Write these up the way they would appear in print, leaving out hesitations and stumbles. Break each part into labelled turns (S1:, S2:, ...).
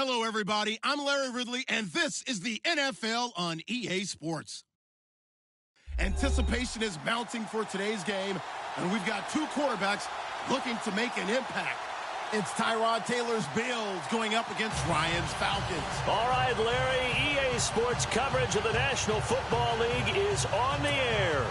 S1: Hello, everybody. I'm Larry Ridley, and this is the NFL on EA Sports. Anticipation is mounting for today's game, and we've got two quarterbacks looking to make an impact. It's Tyrod Taylor's Bills going up against Ryan's Falcons.
S2: All right, Larry, EA Sports coverage of the National Football League is on the air.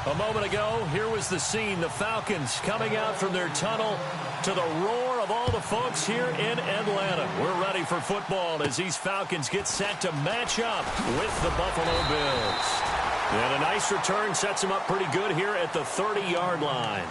S2: A moment ago, here was the scene. The Falcons coming out from their tunnel to the roar of all the folks here in Atlanta. We're ready for football as these Falcons get set to match up with the Buffalo Bills. And a nice return sets them up pretty good here at the 30-yard line.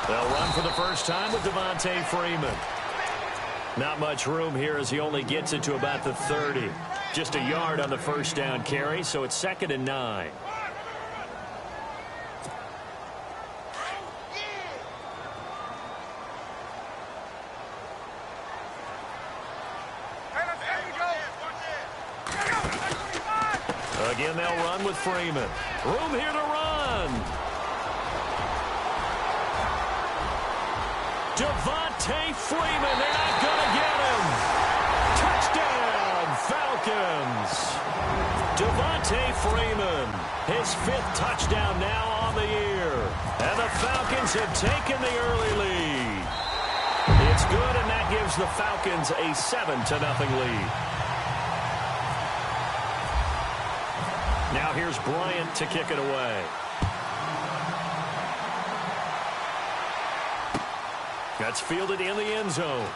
S2: They'll run for the first time with Devontae Freeman. Not much room here as he only gets it to about the 30. Just a yard on the first down carry, so it's 2nd and 9. Again, they'll run with Freeman. Room here to run. Devontae Freeman, they're not going to get him. Touchdown, Falcons. Devontae Freeman, his 5th touchdown now on the year. And the Falcons have taken the early lead. It's good, and that gives the Falcons a 7-0 lead. Now here's Bryant to kick it away. That's fielded in the end zone.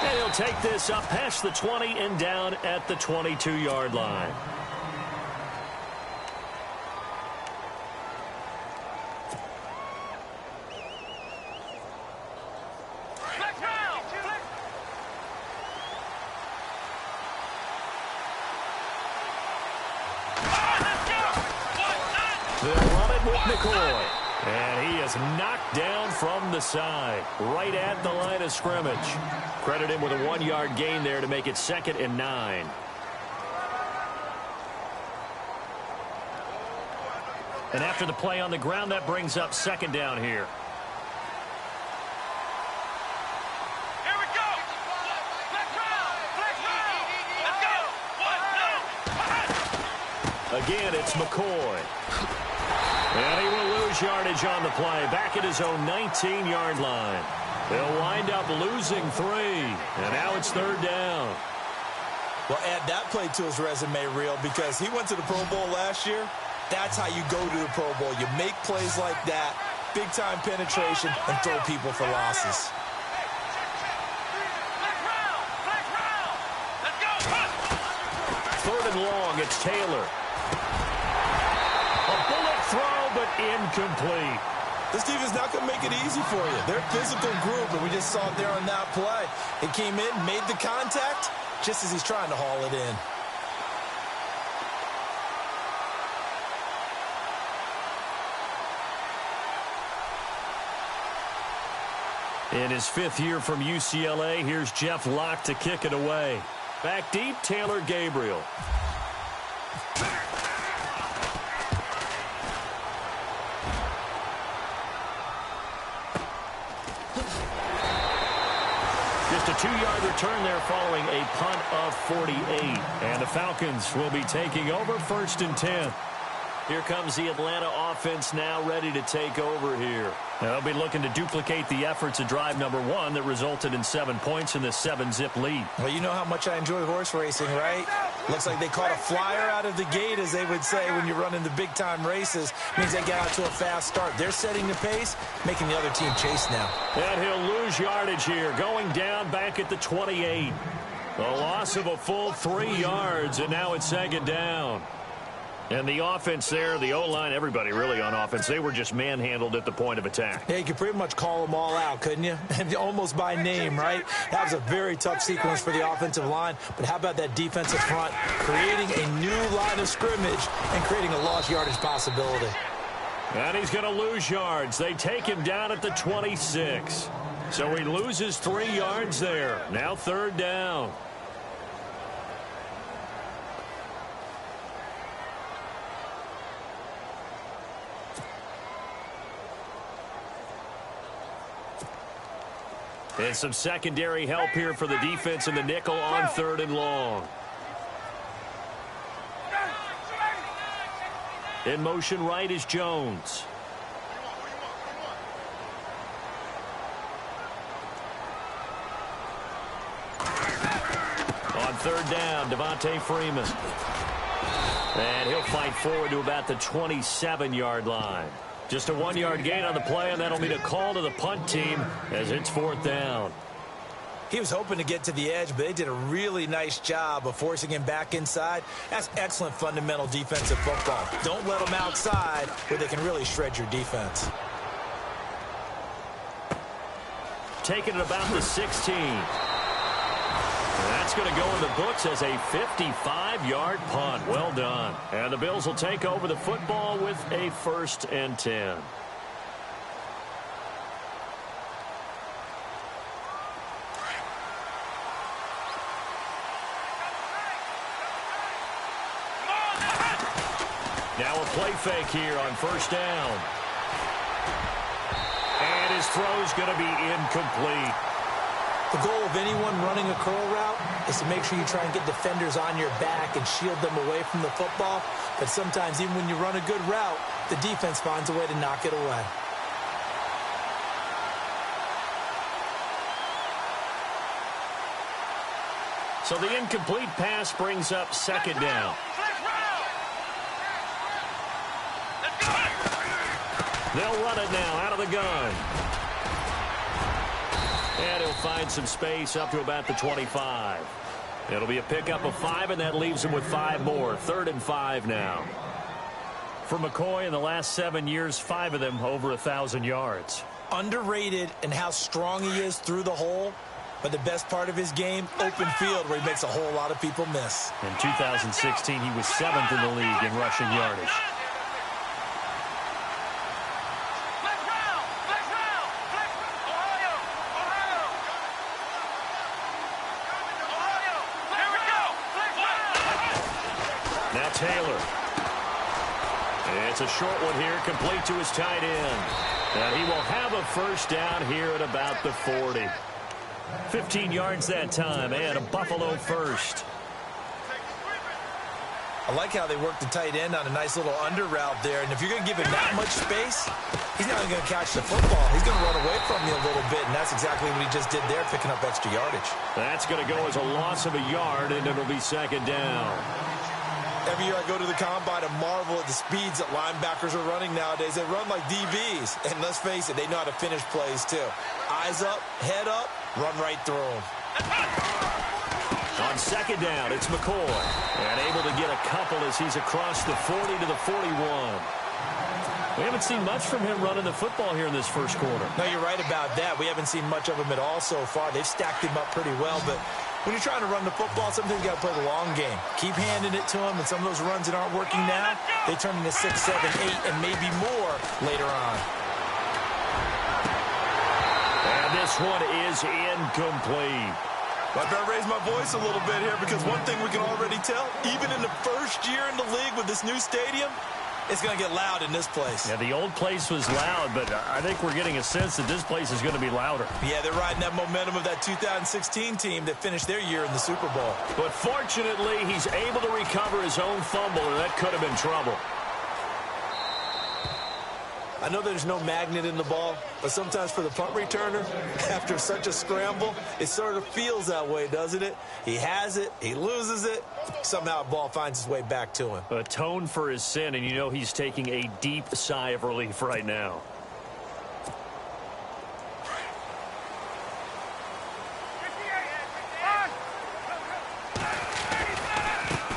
S2: And he'll take this up past the 20 and down at the 22-yard line. They'll run it with McCoy. And he is knocked down from the side, right at the line of scrimmage. Credit him with a 1-yard gain there to make it 2nd and 9. And after the play on the ground, that brings up 2nd down here.
S3: Here we go.
S2: Let's go. Again, it's McCoy. And he will lose yardage on the play, back at his own 19-yard line. They'll wind up losing 3, and now it's 3rd down.
S4: Well, add that play to his resume reel because he went to the Pro Bowl last year. That's how you go to the Pro Bowl. You make plays like that, big-time penetration, and throw people for losses.
S2: Third and long, it's Taylor. A bullet throw, but incomplete.
S4: This defense not going to make it easy for you. They're a physical group, and we just saw it there on that play. It came in, made the contact, just as he's trying to haul it in.
S2: In his 5th year from UCLA, here's Jeff Locke to kick it away. Back deep, Taylor Gabriel. Just a 2-yard return there following a punt of 48. And the Falcons will be taking over 1st and 10. Here comes the Atlanta offense now ready to take over here. They'll be looking to duplicate the efforts of drive number 1 that resulted in 7 points in this 7-zip lead.
S4: Well, you know how much I enjoy horse racing, right? Looks like they caught a flyer out of the gate, as they would say when you're running the big-time races. Means they got out to a fast start. They're setting the pace, making the other team chase now.
S2: And he'll lose yardage here, going down back at the 28. A loss of a full 3 yards, and now it's 2nd down. And the offense there, the O-line, everybody really on offense, they were just manhandled at the point of attack.
S4: Yeah, you could pretty much call them all out, couldn't you? Almost by name, right? That was a very tough sequence for the offensive line. But how about that defensive front creating a new line of scrimmage and creating a lost yardage possibility?
S2: And he's going to lose yards. They take him down at the 26. So he loses 3 yards there. Now 3rd down. And some secondary help here for the defense in the nickel on 3rd and long. In motion right is Jones. On 3rd down, Devontae Freeman. And he'll fight forward to about the 27-yard line. Just a 1-yard gain on the play, and that'll mean a call to the punt team as it's 4th down.
S4: He was hoping to get to the edge, but they did a really nice job of forcing him back inside. That's excellent fundamental defensive football. Don't let them outside where they can really shred your defense.
S2: Taking it about the 16. That's going to go in the books as a 55-yard punt. Well done. And the Bills will take over the football with a 1st and 10. Now a play fake here on 1st down. And his throw's going to be incomplete.
S4: The goal of anyone running a curl route is to make sure you try and get defenders on your back and shield them away from the football. But sometimes even when you run a good route, the defense finds a way to knock it away.
S2: So the incomplete pass brings up 2nd down. They'll run it now out of the gun. And he'll find some space up to about the 25. It'll be a pickup of 5, and that leaves him with 5 more. 3rd and 5 now. For McCoy, in the last 7 years, 5 of them over 1,000 yards.
S4: Underrated in how strong he is through the hole, but the best part of his game, open field, where he makes a whole lot of people miss.
S2: In 2016, he was 7th in the league in rushing yardage. Taylor. It's a short one here, complete to his tight end. And he will have a 1st down here at about the 40. 15 yards that time, and a Buffalo 1st.
S4: I like how they work the tight end on a nice little under route there. And if you're going to give him that much space, he's not even going to catch the football. He's going to run away from you a little bit, and that's exactly what he just did there, picking up extra yardage.
S2: That's going to go as a loss of a yard, and it'll be 2nd down.
S4: Every year I go to the combine and marvel at the speeds that linebackers are running nowadays. They run like DBs. And let's face it, they know how to finish plays too. Eyes up, head up, run right through them.
S2: On 2nd down, it's McCoy. And able to get a couple as he's across the 40 to the 41. We haven't seen much from him running the football here in this 1st quarter.
S4: No, you're right about that. We haven't seen much of him at all so far. They've stacked him up pretty well, but when you're trying to run the football, sometimes you got to play the long game. Keep handing it to him, and some of those runs that aren't working now, they turn into 6, 7, 8, and maybe more later on.
S2: And this one is incomplete.
S4: I better raise my voice a little bit here, because one thing we can already tell, even in the 1st year in the league with this new stadium, it's going to get loud in this place.
S2: Yeah, the old place was loud, but I think we're getting a sense that this place is going to be louder.
S4: Yeah, they're riding that momentum of that 2016 team that finished their year in the Super Bowl.
S2: But fortunately, he's able to recover his own fumble, and that could have been trouble.
S4: I know there's no magnet in the ball, but sometimes for the punt returner, after such a scramble, it sort of feels that way, doesn't it? He has it, he loses it, somehow the ball finds its way back to him.
S2: Atone for his sin, and you know he's taking a deep sigh of relief right now.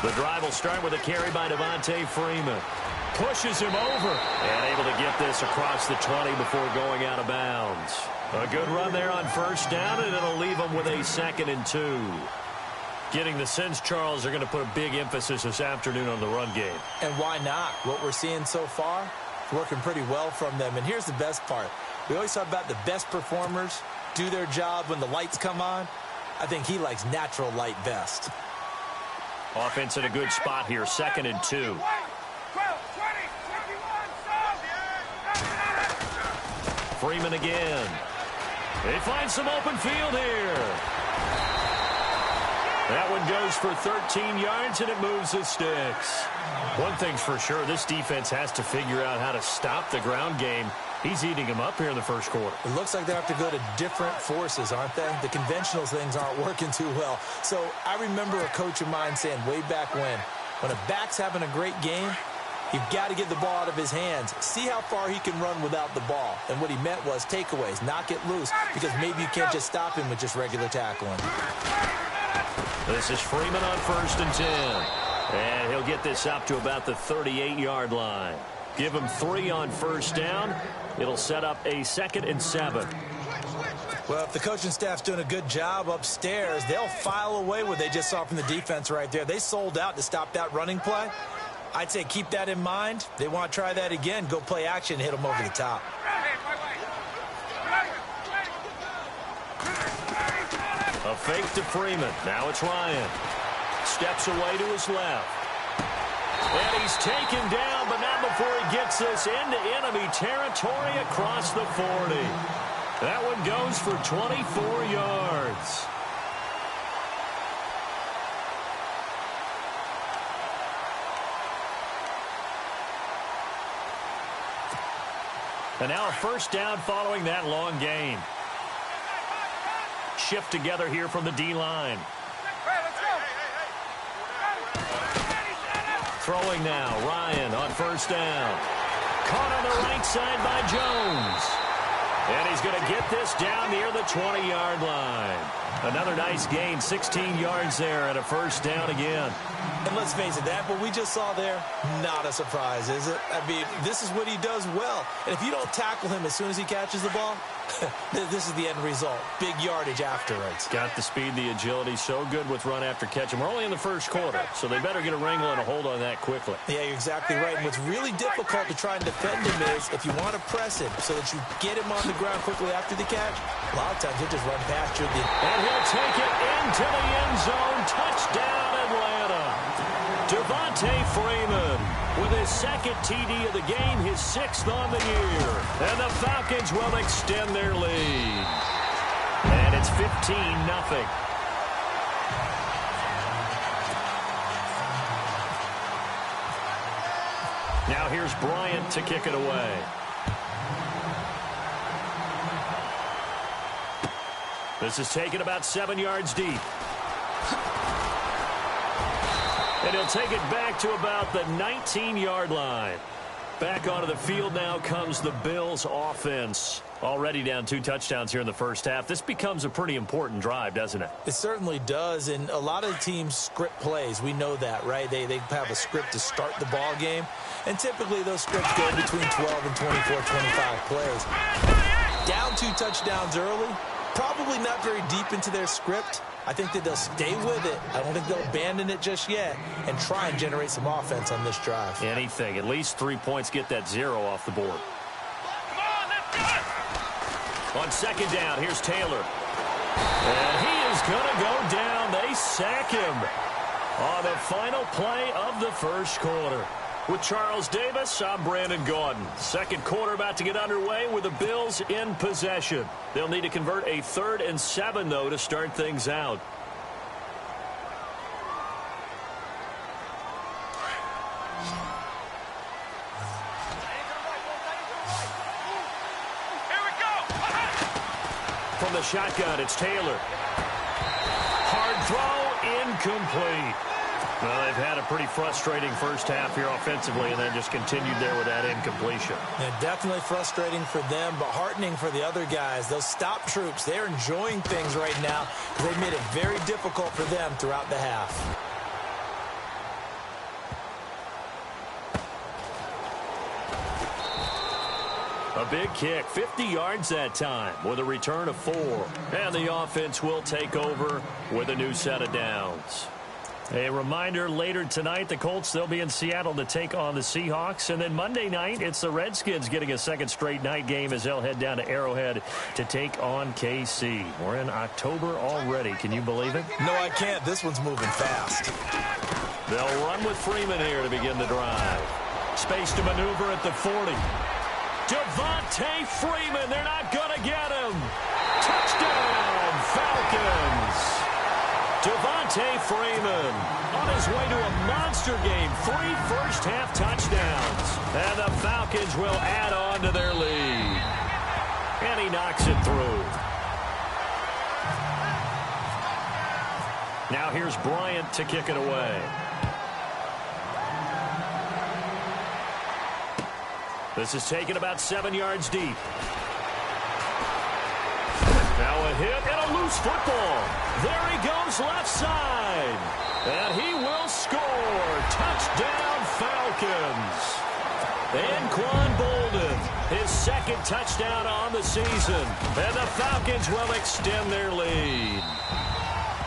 S2: The drive will start with a carry by Devontae Freeman. Pushes him over and able to get this across the 20 before going out of bounds. A good run there on first down, and it'll leave them with a 2nd and 2. Getting the sense, Charles, are going to put a big emphasis this afternoon on the run game.
S4: And why not? What we're seeing so far is working pretty well from them. And here's the best part. We always talk about the best performers do their job when the lights come on. I think he likes natural light best.
S2: Offense in a good spot here, 2nd and 2. Freeman again. They find some open field here. That one goes for 13 yards, and it moves the sticks. One thing's for sure, this defense has to figure out how to stop the ground game. He's eating them up here in the first quarter.
S4: It looks like they have to go to different forces, aren't they? The conventional things aren't working too well. So I remember a coach of mine saying way back when a back's having a great game, you've got to get the ball out of his hands. See how far he can run without the ball. And what he meant was takeaways, knock it loose, because maybe you can't just stop him with just regular tackling.
S2: This is Freeman on 1st and 10. And he'll get this up to about the 38-yard line. Give him 3 on first down. It'll set up a 2nd and 7.
S4: Well, if the coaching staff's doing a good job upstairs, they'll file away what they just saw from the defense right there. They sold out to stop that running play. I'd say keep that in mind. They want to try that again. Go play action and hit them over the top.
S2: A fake to Freeman. Now it's Ryan. Steps away to his left. And he's taken down, but not before he gets this into enemy territory across the 40. That one goes for 24 yards. And now a first down following that long gain. Shift together here from the D-line. Throwing now, Ryan on first down. Caught on the right side by Jones. And he's going to get this down near the 20-yard line. Another nice gain, 16 yards there, and a first down again.
S4: And let's face it, that what we just saw there, not a surprise, is it? I mean, this is what he does well. And if you don't tackle him as soon as he catches the ball, this is the end result. Big yardage afterwards.
S2: Got the speed, the agility, so good with run after catch. And we're only in the first quarter, so they better get a wrangle and a hold on that quickly.
S4: Yeah, you're exactly right. And what's really difficult to try and defend him is if you want to press him so that you get him on the ground quickly after the catch, a lot of times he'll just run past you.
S2: And he'll take it into the end zone. Touchdown, Atlanta. Devontae Freeman with his 2nd TD of the game, his 6th on the year. And the Falcons will extend their lead. And it's 15-0. Now here's Bryant to kick it away. This is taken about 7 yards deep. And he'll take it back to about the 19-yard line. Back onto the field now comes the Bills offense. Already down 2 touchdowns here in the first half. This becomes a pretty important drive, doesn't it?
S4: It certainly does, and a lot of teams script plays. We know that, right? They have a script to start the ball game, and typically those scripts go between 12 and 24, 25 plays. Down 2 touchdowns early, probably not very deep into their script. I think that they'll stay with it. I don't think they'll abandon it just yet and try and generate some offense on this drive.
S2: Anything. At least 3 points, get that 0 off the board. On 2nd down, here's Taylor. And he is going to go down. They sack him on the final play of the first quarter. With Charles Davis, I'm Brandon Gaudin. Second quarter about to get underway with the Bills in possession. They'll need to convert a 3rd and 7, though, to start things out.
S3: Here we go.
S2: From the shotgun, it's Taylor. Hard throw, incomplete. Well, they've had a pretty frustrating first half here offensively and then just continued there with that incompletion.
S4: Yeah, definitely frustrating for them, but heartening for the other guys. Those stop troops, they're enjoying things right now because they've made it very difficult for them throughout the half.
S2: A big kick, 50 yards that time with a return of 4. And the offense will take over with a new set of downs. A reminder, later tonight, the Colts, they'll be in Seattle to take on the Seahawks. And then Monday night, it's the Redskins getting a second straight night game as they'll head down to Arrowhead to take on KC. We're in October already. Can you believe it?
S4: No, I can't. This one's moving fast.
S2: They'll run with Freeman here to begin the drive. Space to maneuver at the 40. Devontae Freeman, they're not going to get him. Touchdown, Falcons. Devontae Freeman on his way to a monster game. 3 first-half touchdowns. And the Falcons will add on to their lead. And he knocks it through. Now here's Bryant to kick it away. This is taken about 7 yards deep. Now a hit and a loose football. There he goes left side. And he will score. Touchdown Falcons. And Quan Bolden, his second touchdown on the season. And the Falcons will extend their lead.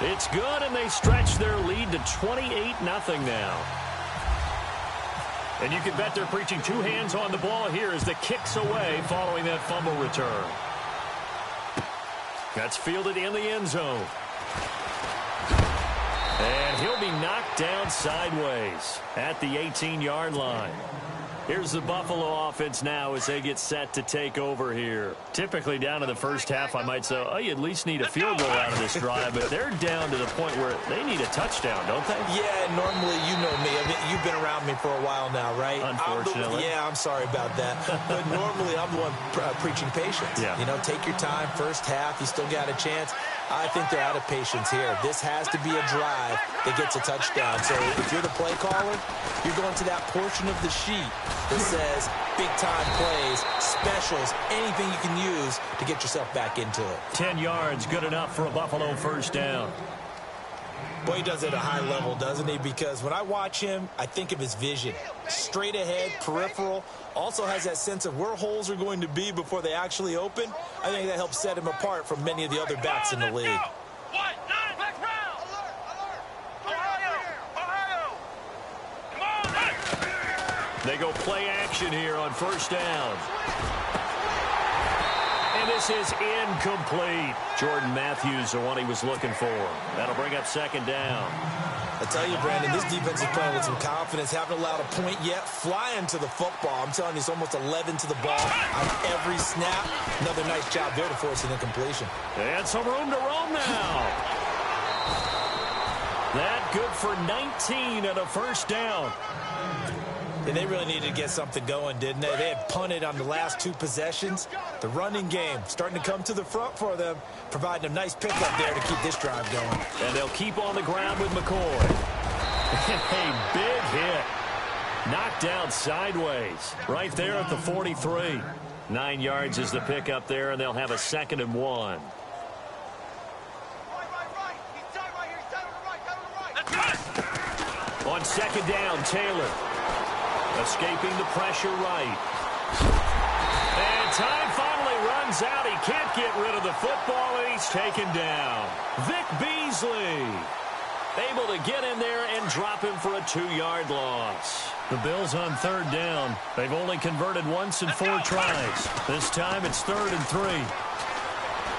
S2: It's good, and they stretch their lead to 28-0 now. And you can bet they're preaching 2 hands on the ball here as the kick's away following that fumble return. That's fielded in the end zone. And he'll be knocked down sideways at the 18-yard line. Here's the Buffalo offense now as they get set to take over here. Typically down in the first half, I might say, oh, you at least need a field goal out of this drive, but they're down to the point where they need a touchdown, don't they?
S4: Yeah, normally, you know me. I mean, you've been around me for a while now, right?
S2: Unfortunately.
S4: I'm sorry about that. But normally, I'm the one preaching patience.
S2: Yeah.
S4: You know, take your time, first half, you still got a chance. I think they're out of patience here. This has to be a drive that gets a touchdown. So if you're the play caller, you're going to that portion of the sheet that says big-time plays, specials, anything you can use to get yourself back into it.
S2: 10 yards, good enough for a Buffalo first down.
S4: Boy, he does it at a high level, doesn't he? Because when I watch him, I think of his vision. Straight ahead, peripheral, also has that sense of where holes are going to be before they actually open. I think that helps set him apart from many of the other backs in the league.
S2: They go play action here on first down. And this is incomplete. Jordan Matthews, the one he was looking for. That'll bring up second down.
S4: I tell you, Brandon, this defense is playing with some confidence. Haven't allowed a point yet. Flying to the football. I'm telling you, it's almost 11 to the ball on every snap. Another nice job there to force an incompletion.
S2: And some room to roam now. That good for 19 at a first down.
S4: Yeah, they really needed to get something going, didn't they? They had punted on the last 2 possessions. The running game starting to come to the front for them, providing a nice pickup there to keep this drive going.
S2: And they'll keep on the ground with McCoy. A big hit. Knocked down sideways. Right there at the 43. 9 yards is the pickup there, and they'll have a 2nd and 1. On second down, Taylor. Escaping the pressure right. And time finally runs out. He can't get rid of the football, and he's taken down. Vic Beasley able to get in there and drop him for a 2-yard loss. The Bills on third down. They've only converted once in 4 tries. This time it's 3rd and 3.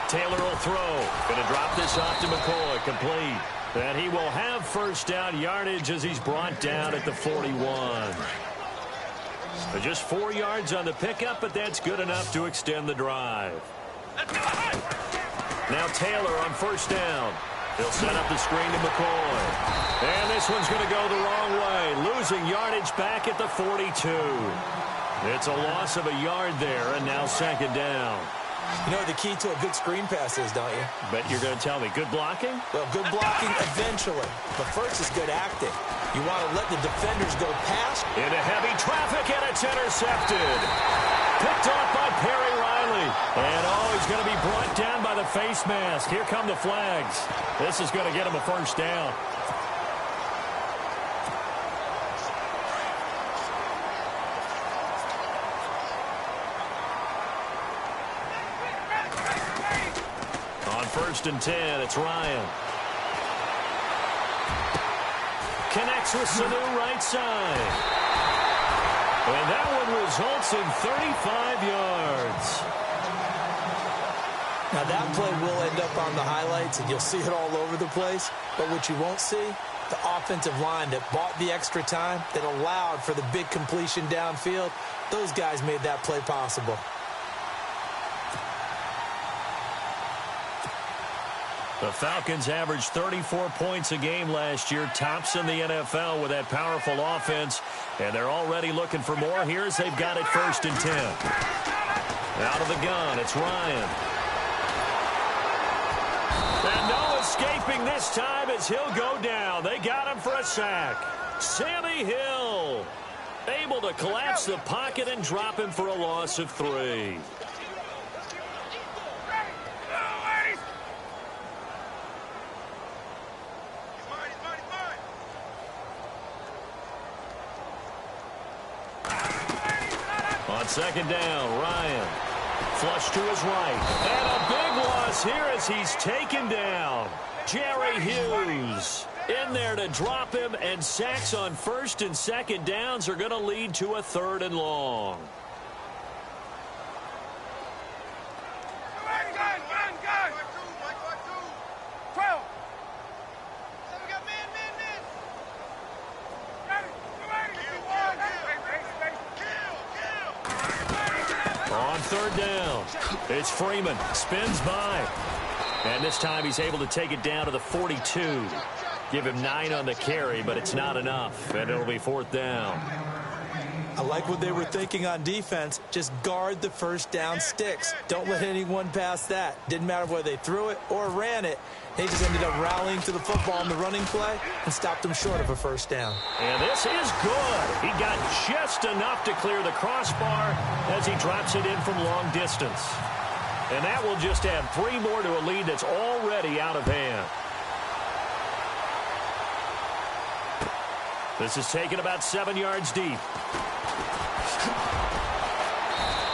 S2: Taylor will throw. Going to drop this off to McCoy. Complete. And he will have first down yardage as he's brought down at the 41. Just 4 yards on the pickup, but that's good enough to extend the drive. Now Taylor on first down. He'll set up the screen to McCoy. And this one's going to go the wrong way. Losing yardage back at the 42. It's a loss of a yard there, and now 2nd down.
S4: You know the key to a good screen pass is, don't you?
S2: Bet you're going to tell me. Good blocking?
S4: Well, good blocking eventually. But first is good acting. You want to let the defenders go past.
S2: Into heavy traffic, and it's intercepted. Picked off by Perry Riley. And, he's going to be brought down by the face mask. Here come the flags. This is going to get him a first down. first and 10. It's Ryan. Connects with Sanu right side. And that one results in 35 yards.
S4: Now, that play will end up on the highlights, and you'll see it all over the place. But what you won't see, the offensive line that bought the extra time, that allowed for the big completion downfield, those guys made that play possible.
S2: The Falcons averaged 34 points a game last year, tops in the NFL with that powerful offense, and they're already looking for more. Here's they've got it first and 10. Out of the gun, it's Ryan. And no escaping this time as he'll go down. They got him for a sack. Sammy Hill able to collapse the pocket and drop him for a loss of 3. On second down, Ryan. Flush to his right. And a big loss here as he's taken down. Jerry Hughes in there to drop him, and sacks on first and second downs are going to lead to a 3rd and long. On 3rd down, it's Freeman, spins by. And this time he's able to take it down to the 42. Give him 9 on the carry, but it's not enough, and it'll be 4th down.
S4: I like what they were thinking on defense. Just guard the first down sticks. Don't let anyone pass that. Didn't matter whether they threw it or ran it. They just ended up rallying to the football in the running play and stopped them short of a first down.
S2: And this is good. He got just enough to clear the crossbar as he drops it in from long distance. And that will just add 3 more to a lead that's already out of hand. This is taken about 7 yards deep.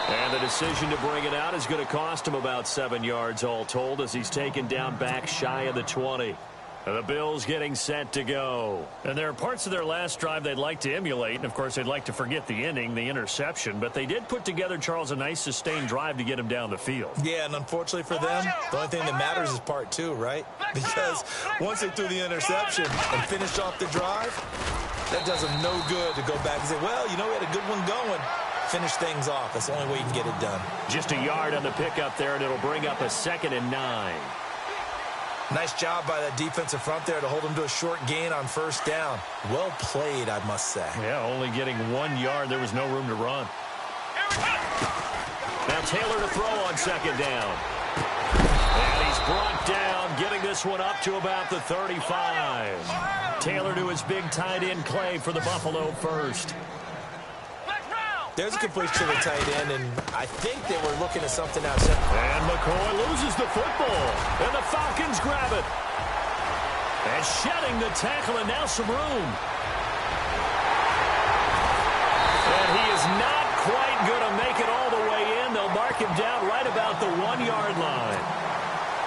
S2: And the decision to bring it out is going to cost him about 7 yards all told as he's taken down back shy of the 20. And the Bills getting set to go. And there are parts of their last drive they'd like to emulate. And, of course, they'd like to forget the ending, the interception. But they did put together, Charles, a nice sustained drive to get him down the field.
S4: Yeah, and unfortunately for them, the only thing that matters is part 2, right? Because once they threw the interception and finished off the drive, that does them no good to go back and say, well, you know, we had a good one going. Finish things off. That's the only way you can get it done.
S2: Just a yard on the pickup there, and it'll bring up a 2nd and 9.
S4: Nice job by that defensive front there to hold him to a short gain on first down. Well played, I must say.
S2: Yeah, only getting 1 yard. There was no room to run. Now Taylor to throw on second down. And he's brought down, getting this one up to about the 35. Taylor to his big tight end Clay for the Buffalo first.
S4: There's a completion to the tight end, and I think they were looking at something outside.
S2: And McCoy loses the football, and the Falcons grab it. And shedding the tackle, and now some room. And he is not quite going to make it all the way in. They'll mark him down right about the 1-yard line.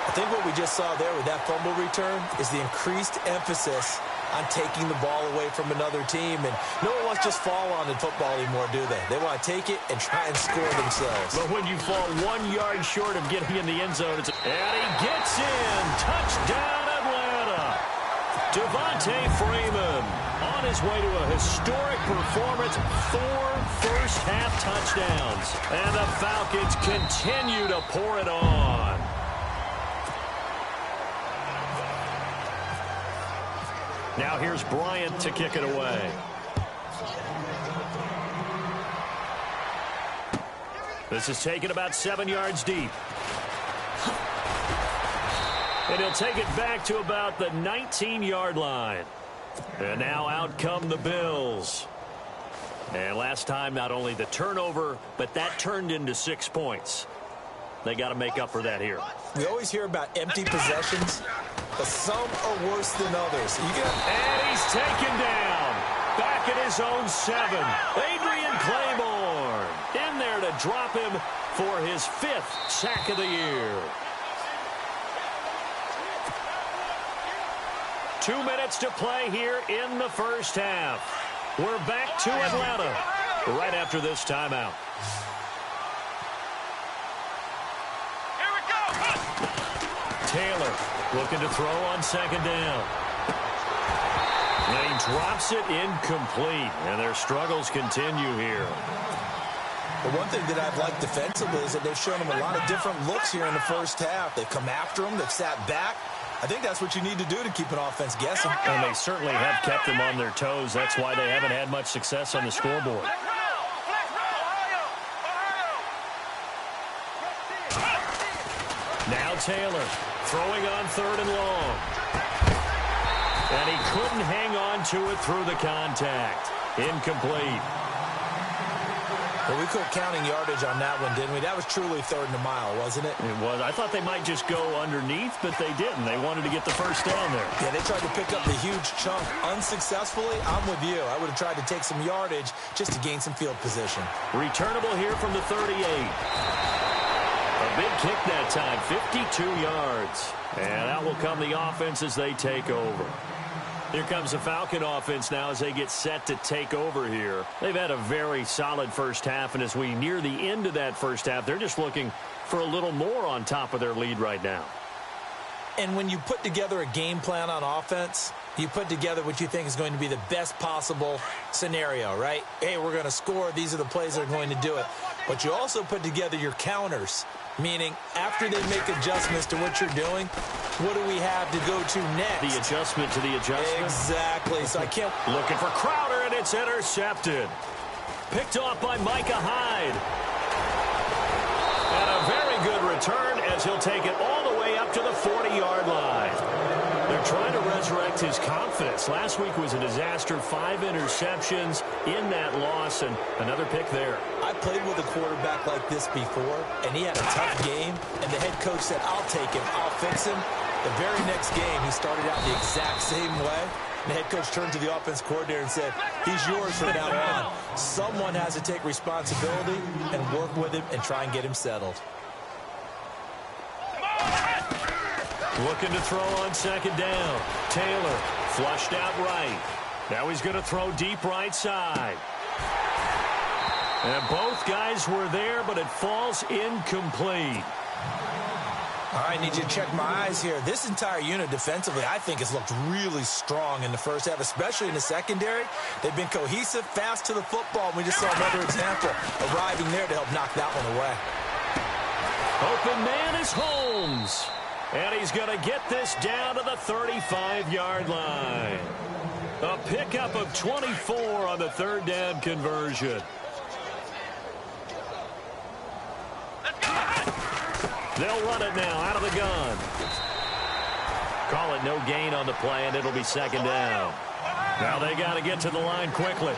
S4: I think what we just saw there with that fumble return is the increased emphasis on taking the ball away from another team. And no one wants to just fall on in football anymore, do they? They want to take it and try and score themselves.
S2: But when you fall 1 yard short of getting in the end zone, and he gets in. Touchdown, Atlanta. Devontae Freeman on his way to a historic performance. 4 first-half touchdowns. And the Falcons continue to pour it on. Now here's Bryant to kick it away. This is taken about 7 yards deep. And he'll take it back to about the 19-yard line. And now out come the Bills. And last time, not only the turnover, but that turned into 6 points. They got to make up for that here.
S4: We always hear about empty possessions, but some are worse than others.
S2: And he's taken down. Back at his own 7. Adrian Claiborne in there to drop him for his 5th sack of the year. 2 minutes to play here in the first half. We're back to Atlanta right after this timeout.
S3: Here we go.
S2: Taylor looking to throw on second down. And he drops it incomplete, and their struggles continue here.
S4: The one thing that I've liked defensively is that they've shown them a lot of different looks here in the first half. They've come after them. They've sat back. I think that's what you need to do to keep an offense guessing.
S2: And they certainly have kept them on their toes. That's why they haven't had much success on the scoreboard. Now Taylor throwing on third and long. And he couldn't hang on to it through the contact. Incomplete.
S4: Well, we quit counting yardage on that one, didn't we? That was truly third and a mile, wasn't it?
S2: It was. I thought they might just go underneath, but they didn't. They wanted to get the first down there.
S4: Yeah, they tried to pick up the huge chunk unsuccessfully. I'm with you. I would have tried to take some yardage just to gain some field position.
S2: Returnable here from the 38. A big kick that time, 52 yards. And out will come the offense as they take over. Here comes the Falcon offense now as they get set to take over here. They've had a very solid first half, and as we near the end of that first half, they're just looking for a little more on top of their lead right now.
S4: And when you put together a game plan on offense, you put together what you think is going to be the best possible scenario, right? Hey, we're going to score. These are the plays that are going to do it. But you also put together your counters, meaning after they make adjustments to what you're doing, what do we have to go to next?
S2: The adjustment to the adjustment.
S4: Exactly. So I can't...
S2: Looking for Crowder, and it's intercepted. Picked off by Micah Hyde. And a very good return as he'll take it all the way up to the 40-yard line. They're trying to resurrect his confidence. Last week was a disaster. 5 interceptions in that loss, and another pick there.
S4: I played with a quarterback like this before, and he had a tough game, and the head coach said, I'll take him, I'll fix him. The very next game, he started out the exact same way. The head coach turned to the offense coordinator and said, he's yours from now on. Someone has to take responsibility and work with him and try and get him settled.
S2: Looking to throw on second down. Taylor flushed out right. Now he's going to throw deep right side. And both guys were there, but it falls incomplete.
S4: All right, I need you to check my eyes here. This entire unit defensively, I think, has looked really strong in the first half, especially in the secondary. They've been cohesive, fast to the football. We just saw another example arriving there to help knock that one away.
S2: Open man is Holmes. And he's going to get this down to the 35-yard line. A pickup of 24 on the third down conversion. They'll run it now out of the gun. Call it no gain on the play, and it'll be second down. Now they got to get to the line quickly.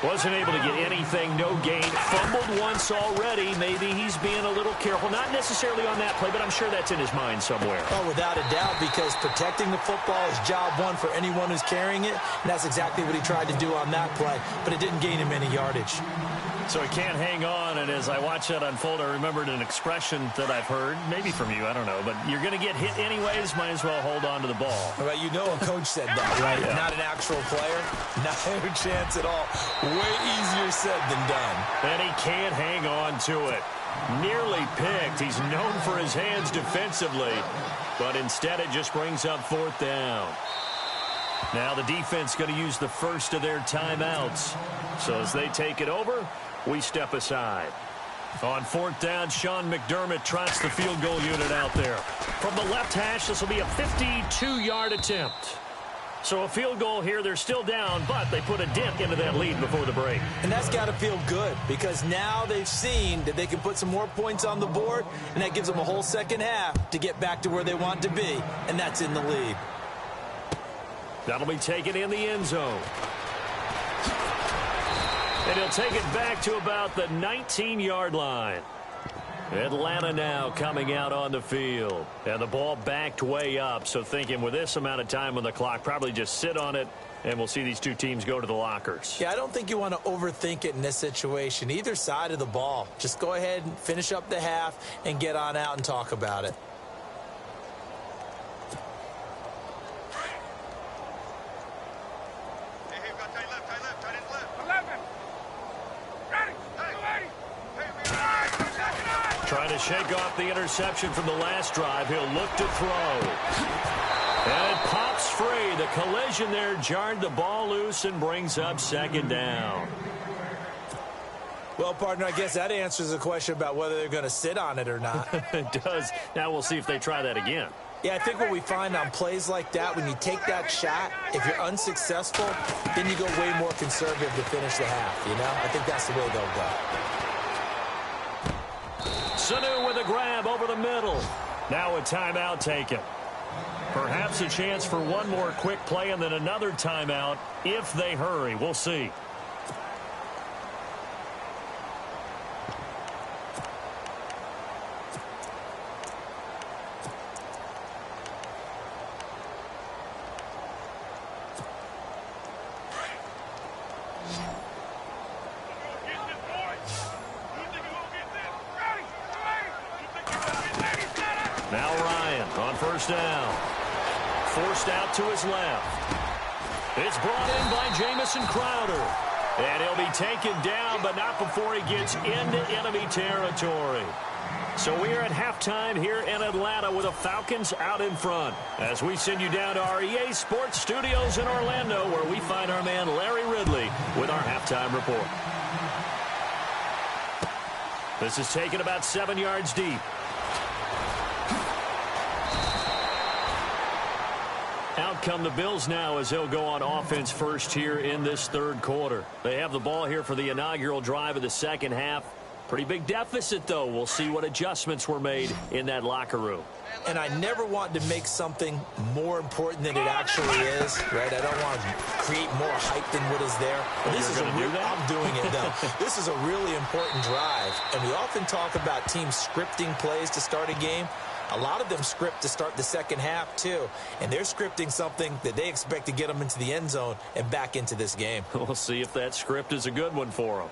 S2: Wasn't able to get anything, no gain. Fumbled once already. Maybe he's being a little careful. Not necessarily on that play, but I'm sure that's in his mind somewhere.
S4: Oh, without a doubt, because protecting the football is job one for anyone who's carrying it, and that's exactly what he tried to do on that play, but it didn't gain him any yardage.
S2: So he can't hang on, and as I watch that unfold, I remembered an expression that I've heard, maybe from you, I don't know, but you're going to get hit anyways, might as well hold on to the ball.
S4: Right, you know a coach said that, right? Yeah. Not an actual player, not a chance at all. Way easier said than done.
S2: And he can't hang on to it. Nearly picked. He's known for his hands defensively, but instead it just brings up fourth down. Now the defense going to use the first of their timeouts. So as they take it over, we step aside. On fourth down, Sean McDermott trots the field goal unit out there. From the left hash, this will be a 52-yard attempt. So a field goal here, they're still down, but they put a dent into that lead before the break.
S4: And that's got to feel good because now they've seen that they can put some more points on the board, and that gives them a whole second half to get back to where they want to be, and that's in the lead.
S2: That'll be taken in the end zone. And he'll take it back to about the 19-yard line. Atlanta now coming out on the field. And the ball backed way up. So thinking with this amount of time on the clock, probably just sit on it, and we'll see these two teams go to the lockers.
S4: Yeah, I don't think you want to overthink it in this situation. Either side of the ball. Just go ahead and finish up the half and get on out and talk about it.
S2: Trying to shake off the interception from the last drive. He'll look to throw. And it pops free. The collision there jarred the ball loose and brings up second down.
S4: Well, partner, I guess that answers the question about whether they're going to sit on it or not.
S2: It does. Now we'll see if they try that again.
S4: Yeah, I think what we find on plays like that, when you take that shot, if you're unsuccessful, then you go way more conservative to finish the half, you know? I think that's the way they'll go.
S2: Sanu with a grab over the middle. Now a timeout taken. Perhaps a chance for one more quick play and then another timeout if they hurry. We'll see. Now Ryan on first down. Forced out to his left. It's brought in by Jamison Crowder. And he'll be taken down, but not before he gets into enemy territory. So we are at halftime here in Atlanta with the Falcons out in front. As we send you down to our EA Sports Studios in Orlando, where we find our man Larry Ridley with our halftime report. This is taken about 7 yards deep. Out come the Bills now as they'll go on offense first here in this third quarter. They have the ball here for the inaugural drive of the second half. Pretty big deficit, though. We'll see what adjustments were made in that locker room.
S4: And I never want to make something more important than it actually is, right? I don't want to create more hype than what is there. But this is I'm doing it, though. This is a really important drive. And we often talk about teams scripting plays to start a game. A lot of them script to start the second half, too. And they're scripting something that they expect to get them into the end zone and back into this game.
S2: We'll see if that script is a good one for them.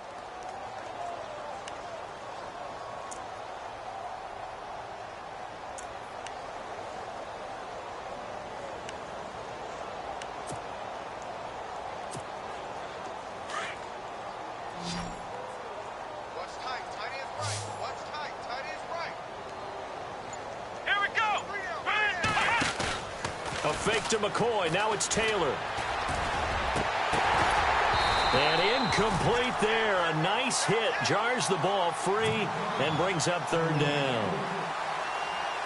S3: Fake
S2: to McCoy. Now it's Taylor. And incomplete there. A nice hit. Jars the ball free and brings up third down.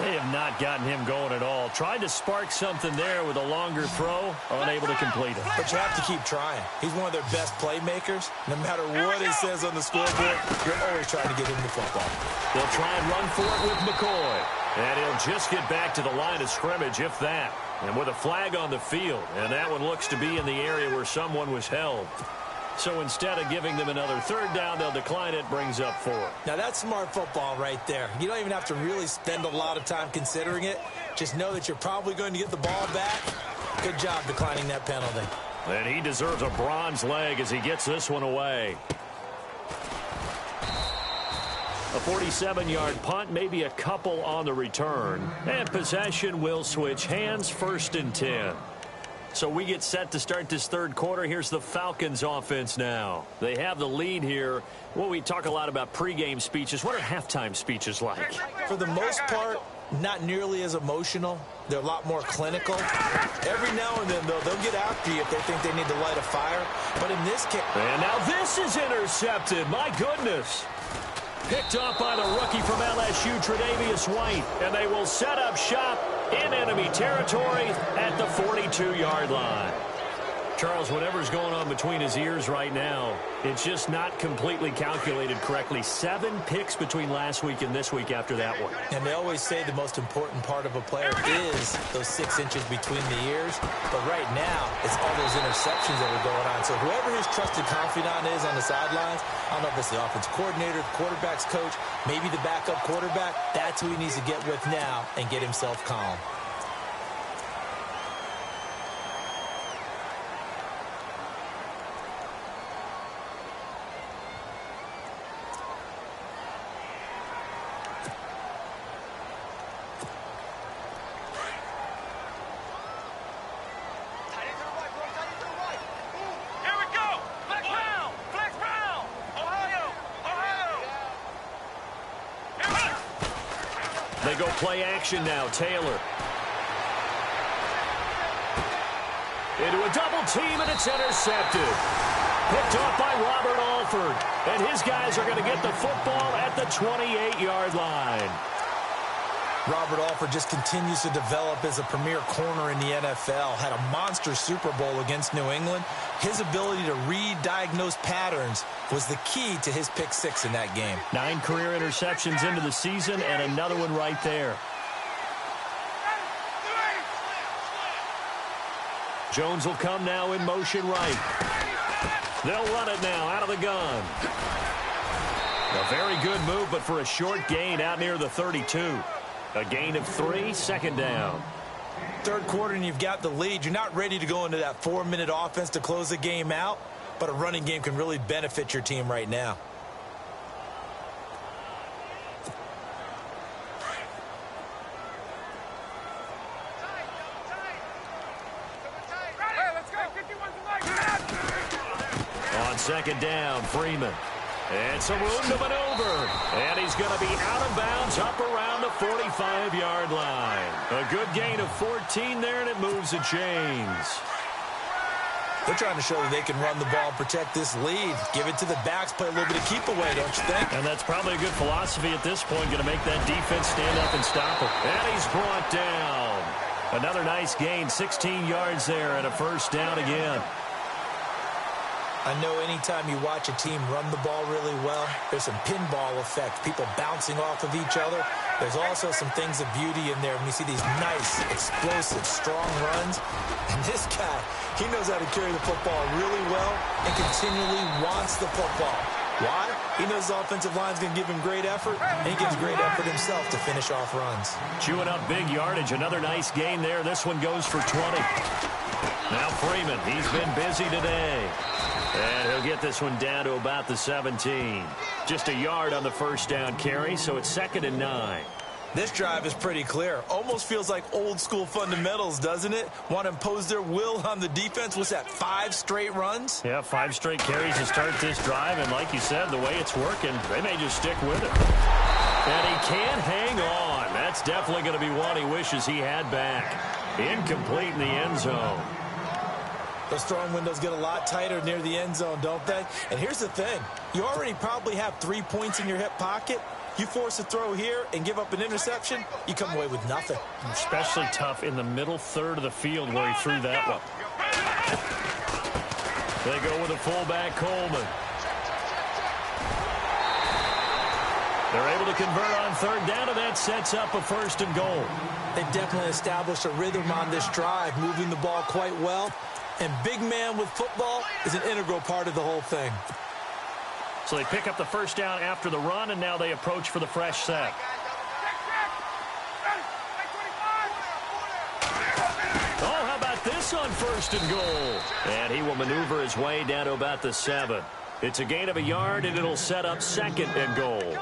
S2: They have not gotten him going at all. Tried to spark something there with a longer throw. Unable to complete it.
S4: But you have to keep trying. He's one of their best playmakers. No matter what it says on the scoreboard, you're always trying to get him the football.
S2: They'll try and run for it with McCoy. And he'll just get back to the line of scrimmage, if that. And with a flag on the field. And that one looks to be in the area where someone was held. So instead of giving them another third down, they'll decline it. Brings up 4.
S4: Now, that's smart football right there. You don't even have to really spend a lot of time considering it. Just know that you're probably going to get the ball back. Good job declining that penalty.
S2: And he deserves a bronze leg as he gets this one away. A 47-yard punt, maybe a couple on the return. And possession will switch hands, 1st and 10. So we get set to start this third quarter. Here's the Falcons offense now. They have the lead here. Well, we talk a lot about pregame speeches. What are halftime speeches like?
S4: For the most part, not nearly as emotional. They're a lot more clinical. Every now and then, though, they'll get after you if they think they need to light a fire. But in this case...
S2: And now this is intercepted. My goodness. Picked off by the rookie from LSU, Tre'Davious White. And they will set up shop in enemy territory at the 42-yard line. Charles, whatever's going on between his ears right now, it's just not completely calculated correctly. 7 picks between last week and this week after that one.
S4: And they always say the most important part of a player is those 6 inches between the ears. But right now, it's all those interceptions that are going on. So whoever his trusted confidant is on the sidelines, I don't know if it's the offensive coordinator, the quarterback's coach, maybe the backup quarterback, that's who he needs to get with now and get himself calm.
S3: Here we
S2: They go play action now. Taylor. Into a double team, and it's intercepted. Picked off by Robert Alford. And his guys are going to get the football at the 28-yard line.
S4: Robert Alford just continues to develop as a premier corner in the NFL. Had a monster Super Bowl against New England. His ability to read, diagnose patterns was the key to his pick six in that game. 9
S2: career interceptions into the season, and another one right there. Jones will come now in motion right. They'll run it now out of the gun. A very good move, but for a short gain out near the 32. A gain of 3, second down.
S4: Third quarter and you've got the lead. You're not ready to go into that 4-minute offense to close the game out, but a running game can really benefit your team right now.
S2: On second down, Freeman. And some room to maneuver. And he's going to be out of bounds up around the 45-yard line. A good gain of 14 there, and it moves the chains.
S4: They're trying to show that they can run the ball and protect this lead. Give it to the backs, play a little bit of keep away, don't you think?
S2: And that's probably a good philosophy at this point, going to make that defense stand up and stop it. And he's brought down. Another nice gain, 16 yards there, and a first down again.
S4: I know anytime you watch a team run the ball really well, there's some pinball effect, people bouncing off of each other. There's also some things of beauty in there when you see these nice, explosive, strong runs. And this guy, he knows how to carry the football really well and continually wants the football. Why? He knows the offensive line's going to give him great effort, and he gives great effort himself to finish off runs.
S2: Chewing up big yardage. Another nice gain there. This one goes for 20. Now Freeman, he's been busy today. And he'll get this one down to about the 17. Just a yard on the first down carry, so it's 2nd and 9.
S4: This drive is pretty clear. Almost feels like old school fundamentals, doesn't it? Want to impose their will on the defense. What's that, 5 straight runs?
S2: Yeah, 5 straight carries to start this drive. And like you said, the way it's working, they may just stick with it. And he can't hang on. That's definitely going to be one he wishes he had back. Incomplete in the end zone.
S4: Those throwing windows get a lot tighter near the end zone, don't they? And here's the thing. You already probably have 3 points in your hip pocket. You force a throw here and give up an interception, you come away with nothing.
S2: Especially tough in the middle third of the field where he threw that one. They go with a fullback, Coleman. They're able to convert on third down, and that sets up a 1st and goal.
S4: They definitely established a rhythm on this drive, moving the ball quite well. And big man with football is an integral part of the whole thing.
S2: So they pick up the first down after the run, and now they approach for the fresh set. Oh, how about this on 1st and goal? And he will maneuver his way down to about the 7. It's a gain of a yard, and it'll set up 2nd and goal.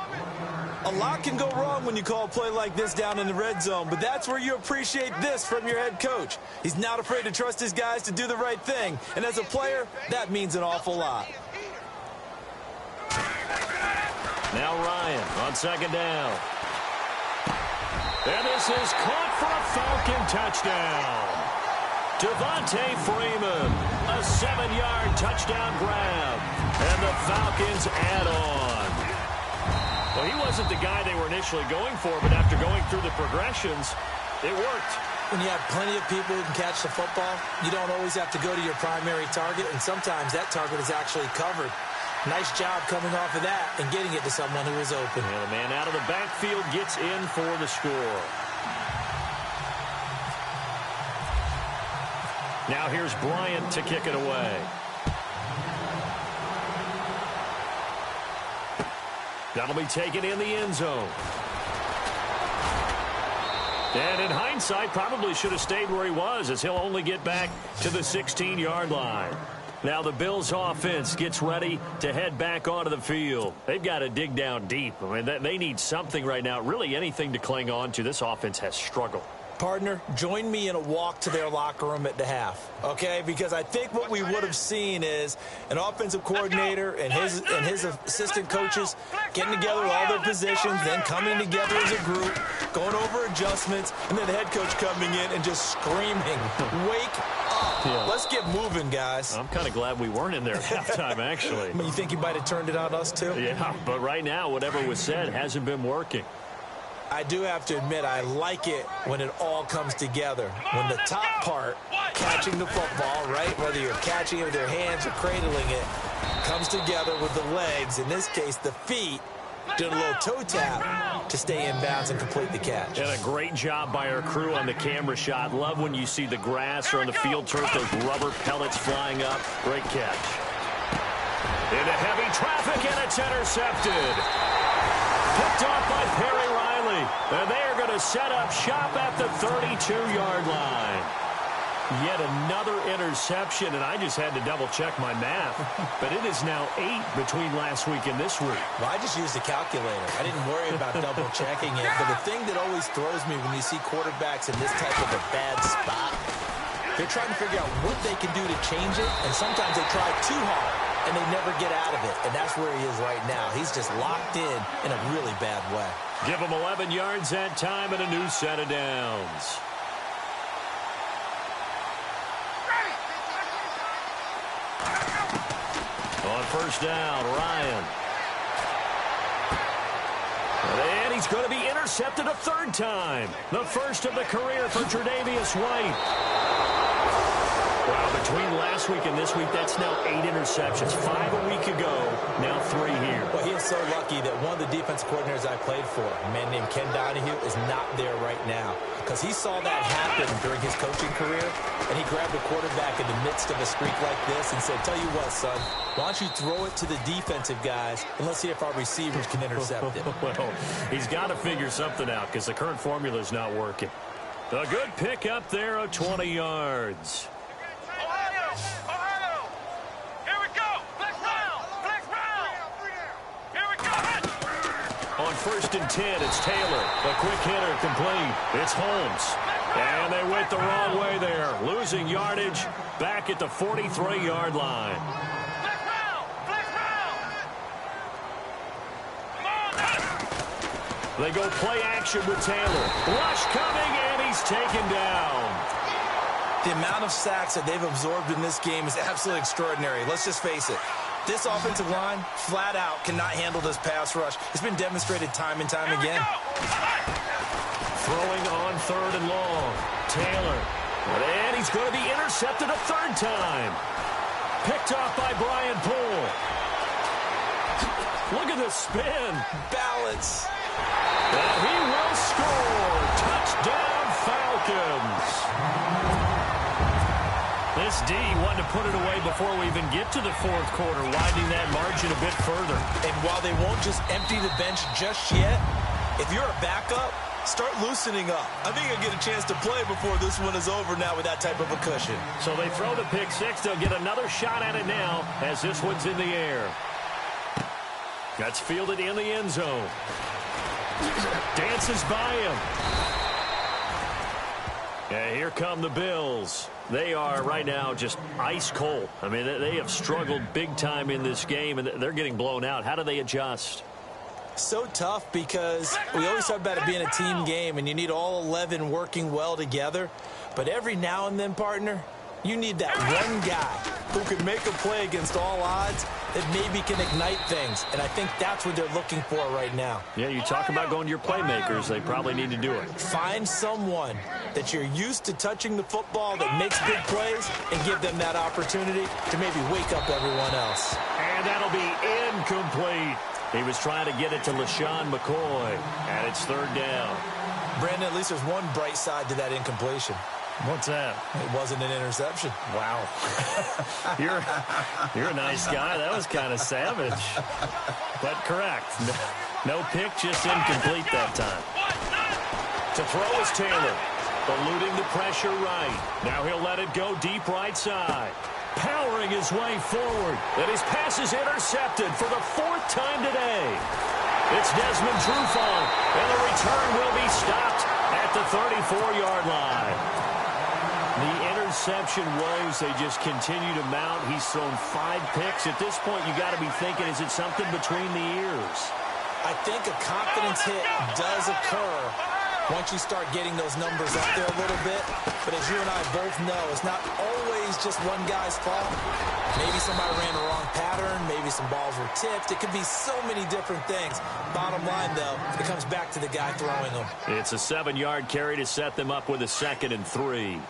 S4: A lot can go wrong when you call a play like this down in the red zone, but that's where you appreciate this from your head coach. He's not afraid to trust his guys to do the right thing, and as a player, that means an awful lot.
S2: Now Ryan on 2nd down. And this is caught for a Falcon touchdown. Devontae Freeman, a 7-yard touchdown grab, and the Falcons add on. Well, he wasn't the guy they were initially going for, but after going through the progressions, it worked.
S4: When you have plenty of people who can catch the football, you don't always have to go to your primary target, and sometimes that target is actually covered. Nice job coming off of that and getting it to someone who is open.
S2: And the man out of the backfield gets in for the score. Now here's Bryant to kick it away. That'll be taken in the end zone. And in hindsight, probably should have stayed where he was, as he'll only get back to the 16-yard line. Now the Bills offense gets ready to head back onto the field. They've got to dig down deep. I mean, they need something right now, really anything to cling on to. This offense has struggled.
S4: Partner, join me in a walk to their locker room at the half, okay? Because I think what we would have seen is an offensive coordinator and his assistant coaches getting together with all their positions, then coming together as a group, going over adjustments, and then the head coach coming in and just screaming, "Wake up. Yeah. Let's get moving, guys."
S2: I'm kind of glad we weren't in there at halftime, actually.
S4: You think he might have turned it on us, too?
S2: Yeah, but right now, whatever was said hasn't been working.
S4: I do have to admit, I like it when it all comes together. When the top part, catching the football, right, whether you're catching it with your hands or cradling it, comes together with the legs, in this case, the feet, did a little toe tap to stay in bounds and complete the catch.
S2: And a great job by our crew on the camera shot. Love when you see the grass or on the field turf, those rubber pellets flying up. Great catch. Into heavy traffic, and it's intercepted. Picked off by Perry Riley. And they are going to set up shop at the 32-yard line. Yet another interception, and I just had to double-check my math. But it is now 8 between last week and this week.
S4: Well, I just used a calculator. I didn't worry about double-checking it. But the thing that always throws me when you see quarterbacks in this type of a bad spot, they're trying to figure out what they can do to change it, and sometimes they try too hard, and they never get out of it. And that's where he is right now. He's just locked in a really bad way.
S2: Give him 11 yards that time and a new set of downs. On first down, Ryan. And he's going to be intercepted a third time. The first of the career for Tre'Davious White. Wow, between last week and this week, that's now 8 interceptions. 5 a week ago, now 3 here.
S4: Well, he is so lucky that one of the defense coordinators I played for, a man named Ken Donahue, is not there right now. Because he saw that happen during his coaching career, and he grabbed a quarterback in the midst of a streak like this and said, "Tell you what, son, why don't you throw it to the defensive guys, and let's see if our receivers can intercept it."
S2: Well, he's got to figure something out because the current formula is not working. A good pick up there of 20 yards. On first and 10, it's Taylor. A quick hitter complete. It's Holmes. And they went the wrong way there. Losing yardage back at the 43-yard line. They go play action with Taylor. Rush coming, and he's taken down.
S4: The amount of sacks that they've absorbed in this game is absolutely extraordinary. Let's just face it. This offensive line, flat out, cannot handle this pass rush. It's been demonstrated time and time again.
S2: Throwing on third and long. Taylor. And he's going to be intercepted a third time. Picked off by Brian Poole. Look at the spin.
S4: Balance.
S2: And he will score. Touchdown, Falcons. This D wanted to put it away before we even get to the fourth quarter, widening that margin a bit further.
S4: And while they won't just empty the bench just yet, if you're a backup, start loosening up. I think you'll get a chance to play before this one is over now with that type of a cushion.
S2: So they throw the pick six. They'll get another shot at it now as this one's in the air. That's fielded in the end zone. Dances by him. And here come the Bills. They are right now just ice cold. I mean, they have struggled big time in this game, and they're getting blown out. How do they adjust?
S4: So tough because we always talk about it being a team game, and you need all 11 working well together. But every now and then, partner, you need that one guy who can make a play against all odds that maybe can ignite things. And I think that's what they're looking for right now.
S2: Yeah, you talk about going to your playmakers. They probably need to do it.
S4: Find someone that you're used to touching the football that makes big plays and give them that opportunity to maybe wake up everyone else.
S2: And that'll be incomplete. He was trying to get it to LaShawn McCoy, and it's third down.
S4: Brandon, at least there's one bright side to that incompletion.
S2: What's that?
S4: It wasn't an interception.
S2: Wow. You're a nice guy. That was kind of savage. But correct. No pick, just incomplete that time. To throw is Taylor. Eluding the pressure right. Now he'll let it go deep right side. Powering his way forward. And his pass is intercepted for the fourth time today. It's Desmond Trufant. And the return will be stopped at the 34-yard line. The interception woes, they just continue to mount. He's thrown 5 picks. At this point, you got to be thinking, is it something between the ears?
S4: I think a confidence hit does occur once you start getting those numbers up there a little bit. But as you and I both know, it's not always just one guy's fault. Maybe somebody ran the wrong pattern. Maybe some balls were tipped. It could be so many different things. Bottom line, though, it comes back to the guy throwing them.
S2: It's a 7-yard carry to set them up with a 2nd and 3.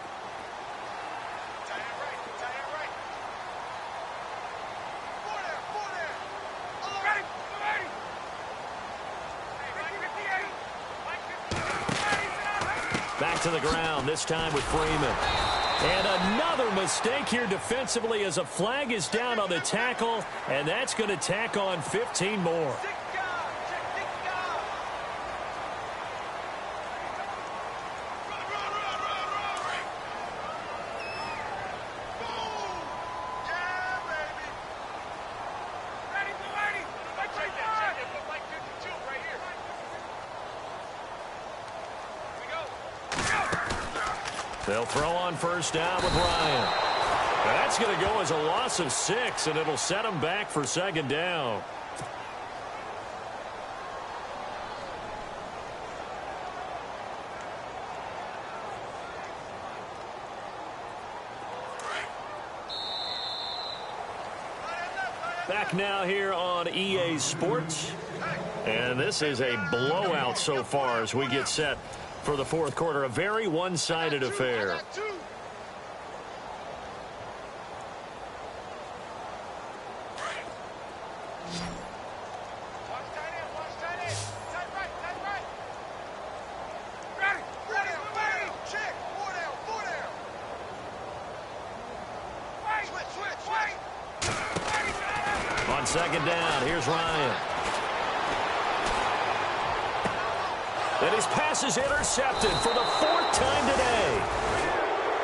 S2: Back to the ground, this time with Freeman. And another mistake here defensively as a flag is down on the tackle, and that's going to tack on 15 more. They'll throw on first down with Ryan. That's going to go as a loss of 6, and it'll set them back for 2nd down. Back now here on EA Sports. And this is a blowout so far as we get set for the 4th quarter. A very one-sided affair. On 2nd down, here's Ryan. And his pass is intercepted for the 4th time today.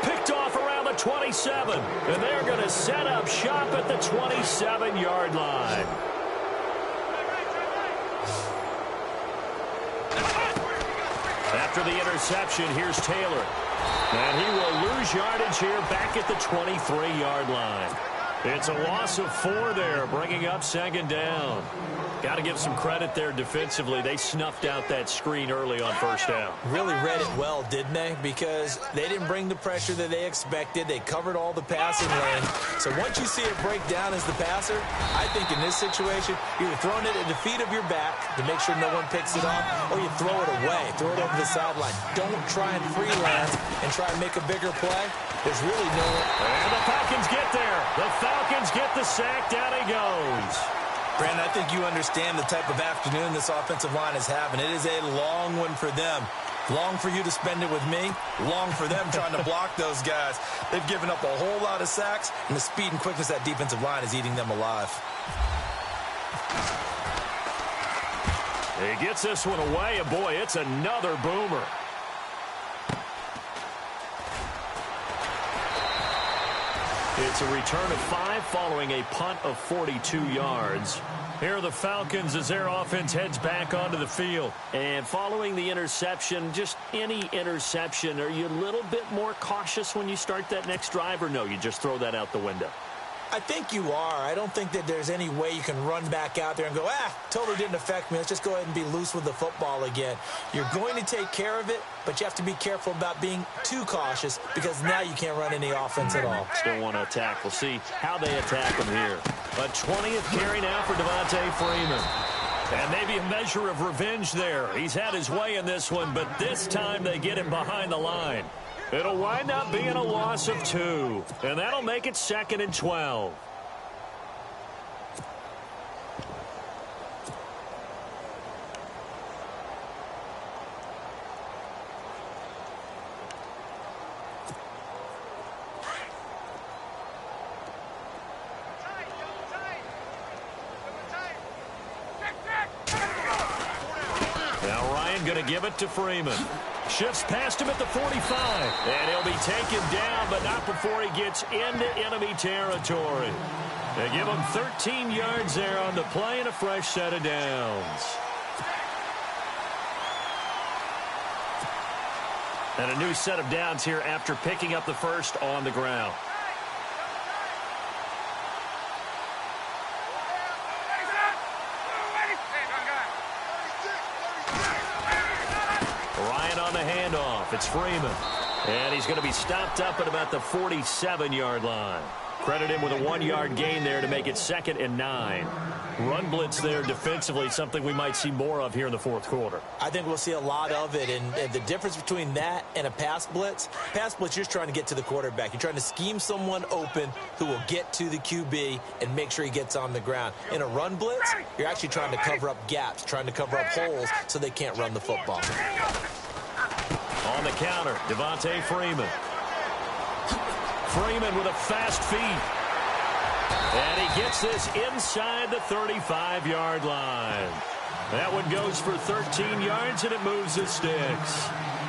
S2: Picked off around the 27. And they're going to set up shop at the 27-yard line. After the interception, here's Taylor. And he will lose yardage here back at the 23-yard line. It's a loss of 4 there, bringing up 2nd down. Got to give some credit there defensively. They snuffed out that screen early on first down.
S4: Really read it well, didn't they? Because they didn't bring the pressure that they expected. They covered all the passing lane. So once you see it break down as the passer, I think in this situation, you're throwing it at the feet of your back to make sure no one picks it up, or you throw it away, throw it over the sideline. Don't try and freelance and try and make a bigger play. There's really no one.
S2: And the Falcons get there. The Falcons get the sack. Down he goes.
S4: Brandon, I think you understand the type of afternoon this offensive line is having. It is a long one for them. Long for you to spend it with me. Long for them trying to block those guys. They've given up a whole lot of sacks, and the speed and quickness of that defensive line is eating them alive.
S2: He gets this one away, and boy, it's another boomer. It's a return of 5 following a punt of 42 yards. Here are the Falcons as their offense heads back onto the field. And following the interception, just any interception, are you a little bit more cautious when you start that next drive, or no, you just throw that out the window?
S4: I think you are. I don't think that there's any way you can run back out there and go, totally didn't affect me. Let's just go ahead and be loose with the football again. You're going to take care of it, but you have to be careful about being too cautious because now you can't run any offense at all.
S2: Still want to attack. We'll see how they attack him here. A 20th carry now for Devontae Freeman. And maybe a measure of revenge there. He's had his way in this one, but this time they get him behind the line. It'll wind up being a loss of 2, and that'll make it 2nd and 12. Now Ryan going to give it to Freeman. Shifts past him at the 45. And he'll be taken down, but not before he gets into enemy territory. They give him 13 yards there on the play and a fresh set of downs. And a new set of downs here after picking up the first on the ground. Ryan on the handoff. It's Freeman. And he's going to be stopped up at about the 47-yard line. Credit him with a 1-yard gain there to make it 2nd and 9. Run blitz there defensively, something we might see more of here in the fourth quarter.
S4: I think we'll see a lot of it, and the difference between that and a pass blitz, you're just trying to get to the quarterback. You're trying to scheme someone open who will get to the QB and make sure he gets on the ground. In a run blitz, you're actually trying to cover up gaps, trying to cover up holes so they can't run the football.
S2: On the counter, Devontae Freeman. Freeman with a fast feet. And he gets this inside the 35-yard line. That one goes for 13 yards, and it moves the sticks.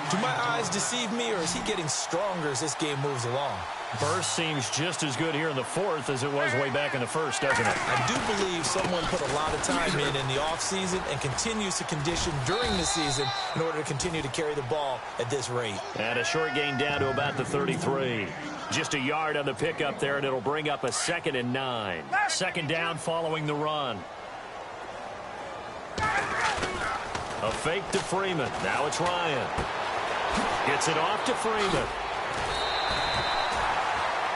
S4: Do my eyes deceive me, or is he getting stronger as this game moves along?
S2: Burst seems just as good here in the fourth as it was way back in the first, doesn't it?
S4: I do believe someone put a lot of time in the offseason and continues to condition during the season in order to continue to carry the ball at this rate.
S2: And a short gain down to about the 33. Just a yard on the pickup there, and it'll bring up a 2nd and 9. 2nd down following the run. A fake to Freeman. Now it's Ryan. Gets it off to Freeman.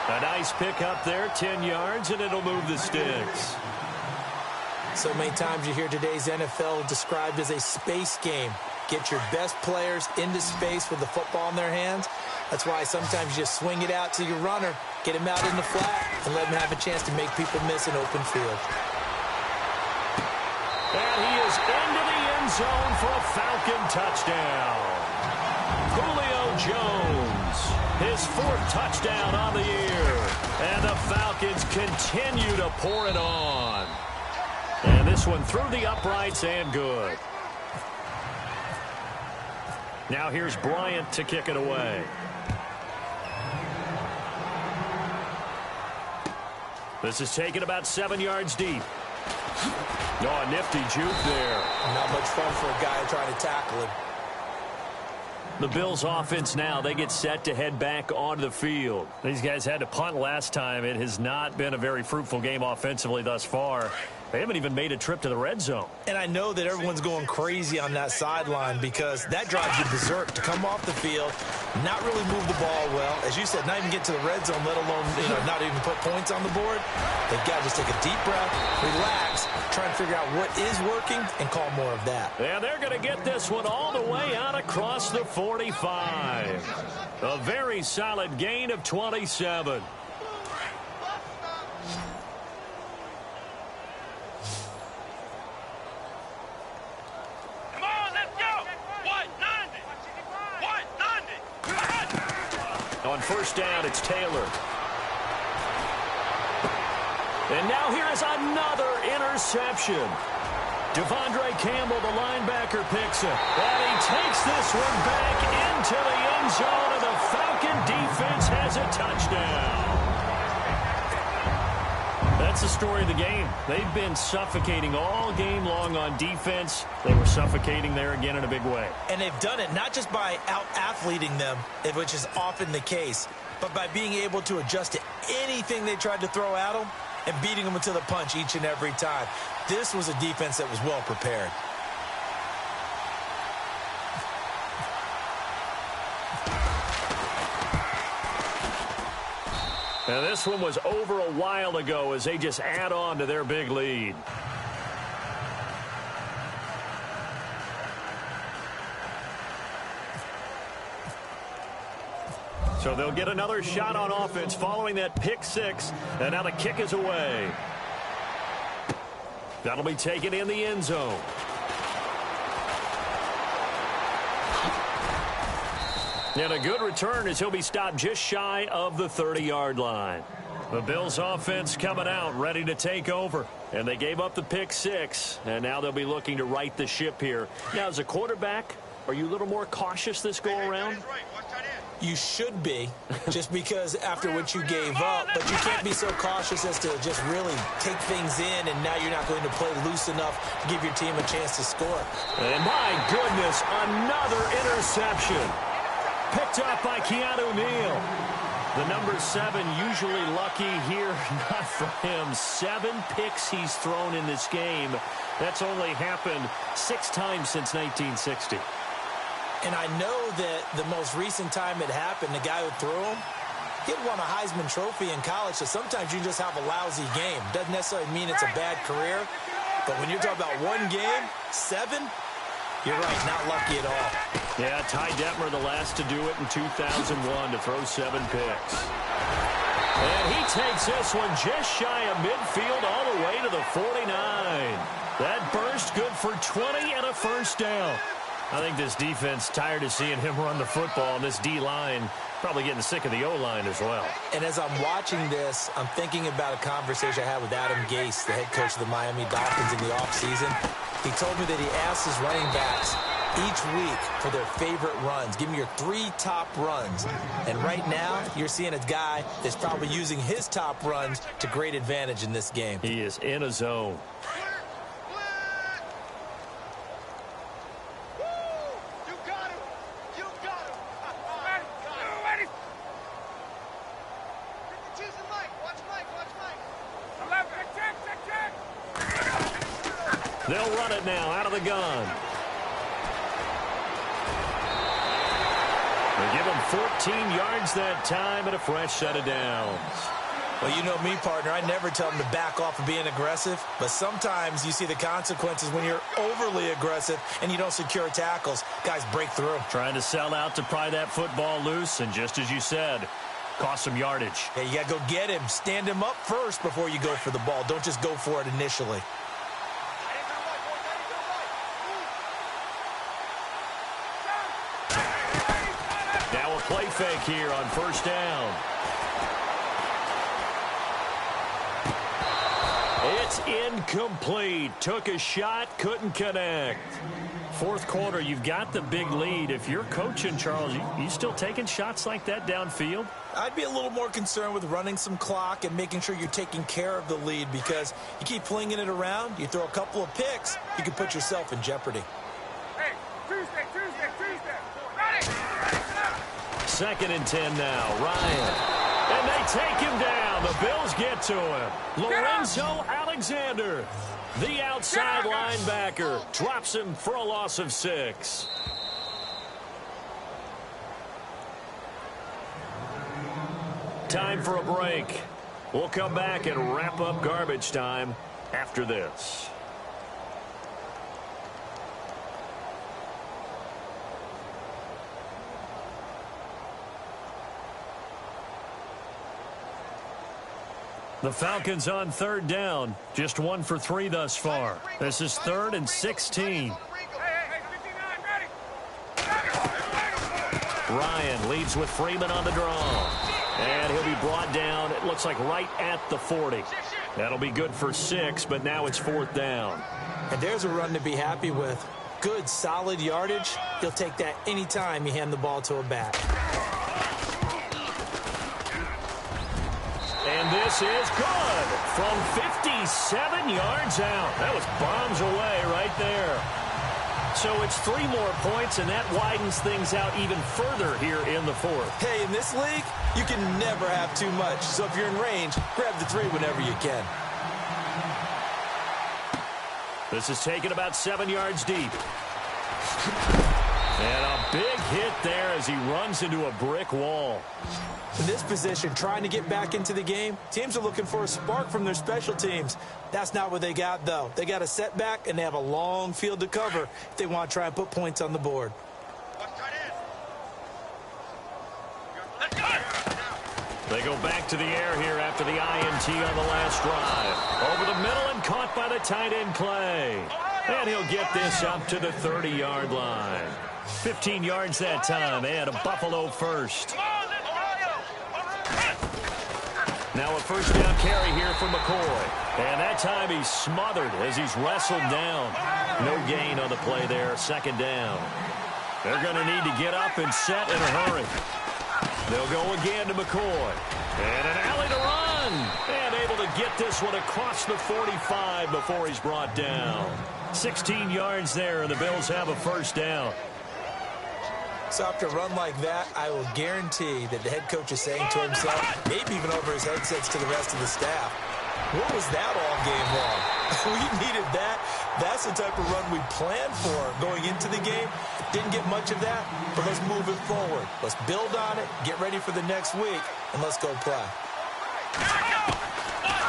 S2: A nice pickup there, 10 yards, and it'll move the sticks.
S4: So many times you hear today's NFL described as a space game. Get your best players into space with the football in their hands. That's why sometimes you just swing it out to your runner, get him out in the flat, and let him have a chance to make people miss an open field.
S2: And he is into the end zone for a Falcon touchdown. Julio Jones, his 4th touchdown on the year. And the Falcons continue to pour it on. And this one through the uprights and good. Now here's Bryant to kick it away. This is taken about 7 yards deep. Oh, a nifty juke there.
S4: Not much fun for a guy trying to tackle him.
S2: The Bills offense now, they get set to head back onto the field. These guys had to punt last time. It has not been a very fruitful game offensively thus far. They haven't even made a trip to the red zone.
S4: And I know that everyone's going crazy on that sideline because that drives you berserk to come off the field, not really move the ball well. As you said, not even get to the red zone, let alone not even put points on the board. They've got to just take a deep breath, relax, try and figure out what is working, and call more of that.
S2: Yeah, they're going to get this one all the way out across the 45. A very solid gain of 27. On first down, it's Taylor. And now here is another interception. Devondre Campbell, the linebacker, picks it. And he takes this one back into the end zone, and the Falcon defense has a touchdown. That's the story of the game. They've been suffocating all game long on defense. They were suffocating there again in a big way.
S4: And they've done it not just by out-athleting them, which is often the case, but by being able to adjust to anything they tried to throw at them and beating them to the punch each and every time. This was a defense that was well prepared.
S2: And this one was over a while ago as they just add on to their big lead. So they'll get another shot on offense following that pick six. And now the kick is away. That'll be taken in the end zone. And a good return as he'll be stopped just shy of the 30-yard line. The Bills offense coming out, ready to take over. And they gave up the pick six, and now they'll be looking to right the ship here. Now, as a quarterback, are you a little more cautious this go-around?
S4: You should be, just because after what you gave up, but you can't be so cautious as to just really take things in, and now you're not going to play loose enough to give your team a chance to score.
S2: And my goodness, another interception. Picked up by Keanu Neal. The number 7 usually lucky here. Not for him. 7 picks he's thrown in this game. That's only happened 6 times since 1960.
S4: And I know that the most recent time it happened, the guy who threw him, he had won a Heisman Trophy in college, so sometimes you just have a lousy game. Doesn't necessarily mean it's a bad career, but when you're talking about one game, 7, you're right, not lucky at all.
S2: Yeah, Ty Detmer, the last to do it in 2001 to throw 7 picks. And he takes this one just shy of midfield all the way to the 49. That burst good for 20 and a first down. I think this defense tired of seeing him run the football, and this D-line probably getting sick of the O-line as well.
S4: And as I'm watching this, I'm thinking about a conversation I had with Adam Gase, the head coach of the Miami Dolphins in the offseason. He told me that he asked his running backs each week for their favorite runs. Give me your 3 top runs. And right now, you're seeing a guy that's probably using his top runs to great advantage in this game.
S2: He is in a zone. They'll run it now out of the gun. They give him 14 yards that time and a fresh set of downs.
S4: Well, you know me, partner. I never tell them to back off of being aggressive, but sometimes you see the consequences when you're overly aggressive and you don't secure tackles. Guys break through.
S2: Trying to sell out to pry that football loose, and just as you said, cost some yardage.
S4: Yeah, you got to go get him. Stand him up first before you go for the ball. Don't just go for it initially.
S2: Play fake here on first down. It's incomplete. Took a shot, couldn't connect. Fourth quarter, you've got the big lead. If you're coaching, Charles, you still taking shots like that downfield?
S4: I'd be a little more concerned with running some clock and making sure you're taking care of the lead, because you keep flinging it around, you throw a couple of picks, you can put yourself in jeopardy.
S3: Hey, Tuesday. Ready?
S2: 2nd and 10 now. Ryan. And they take him down. The Bills get to him. Lorenzo Alexander, the outside linebacker, drops him for a loss of 6. Time for a break. We'll come back and wrap up garbage time after this. The Falcons on 3rd down. Just 1 for 3 thus far. This is 3rd and 16. Ryan leads with Freeman on the draw. And he'll be brought down, it looks like right at the 40. That'll be good for 6, but now it's 4th down.
S4: And there's a run to be happy with. Good, solid yardage. He'll take that anytime you hand the ball to a back.
S2: And this is good from 57 yards out. That was bombs away right there. So it's 3 more points, and that widens things out even further here in the 4th.
S4: Hey, in this league, you can never have too much. So if you're in range, grab the 3 whenever you can.
S2: This is taken about 7 yards deep. And a big hit there as he runs into a brick wall.
S4: In this position, trying to get back into the game, teams are looking for a spark from their special teams. That's not what they got, though. They got a setback, and they have a long field to cover if they want to try and put points on the board.
S2: They go back to the air here after the INT on the last drive. Over the middle and caught by the tight end Clay. And he'll get this up to the 30-yard line. 15 yards that time, and a Buffalo first. Now a first down carry here for McCoy. And that time he's smothered as he's wrestled down. No gain on the play there, 2nd down. They're going to need to get up and set in a hurry. They'll go again to McCoy. And an alley to run. And able to get this one across the 45 before he's brought down. 16 yards there, and the Bills have a first down.
S4: So after a run like that, I will guarantee that the head coach is saying to himself, maybe even over his headsets to the rest of the staff, what was that all game long? We needed that. That's the type of run we planned for going into the game. Didn't get much of that, but let's move it forward. Let's build on it, get ready for the next week, and let's go play.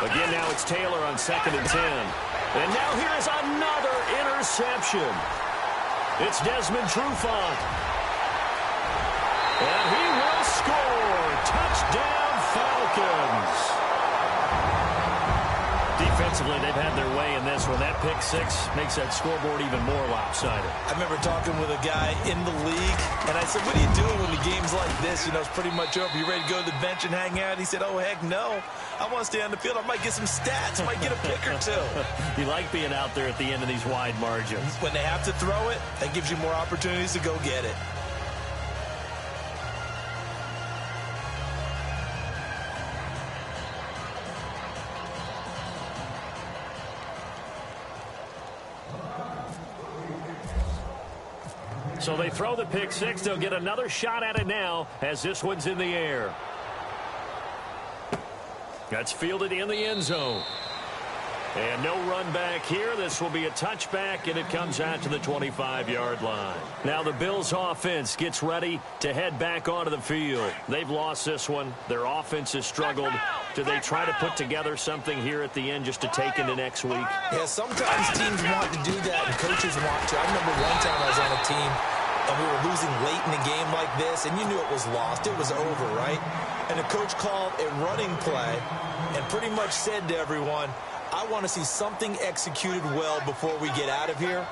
S2: Again, now it's Taylor on 2nd and 10. And now here's another interception. It's Desmond Trufant. And he will score. Touchdown, Falcons. Defensively, they've had their way in this one. That pick six makes that scoreboard even more lopsided.
S4: I remember talking with a guy in the league, and I said, what are you doing when the game's like this? You know, it's pretty much over. You ready to go to the bench and hang out? He said, oh, heck no. I want to stay on the field. I might get some stats. I might get a pick or two.
S2: You like being out there at the end of these wide margins.
S4: When they have to throw it, that gives you more opportunities to go get it.
S2: So they throw the pick six. They'll get another shot at it now as this one's in the air. That's fielded in the end zone. And no run back here. This will be a touchback, and it comes out to the 25-yard line. Now the Bills' offense gets ready to head back onto the field. They've lost this one. Their offense has struggled. Do they try to put together something here at the end just to take into next week?
S4: Yeah, sometimes teams want to do that, and coaches want to. I remember one time I was on a team, and we were losing late in the game like this, and you knew it was lost. It was over, right? And the coach called a running play and pretty much said to everyone, I want to see something executed well before we get out of here.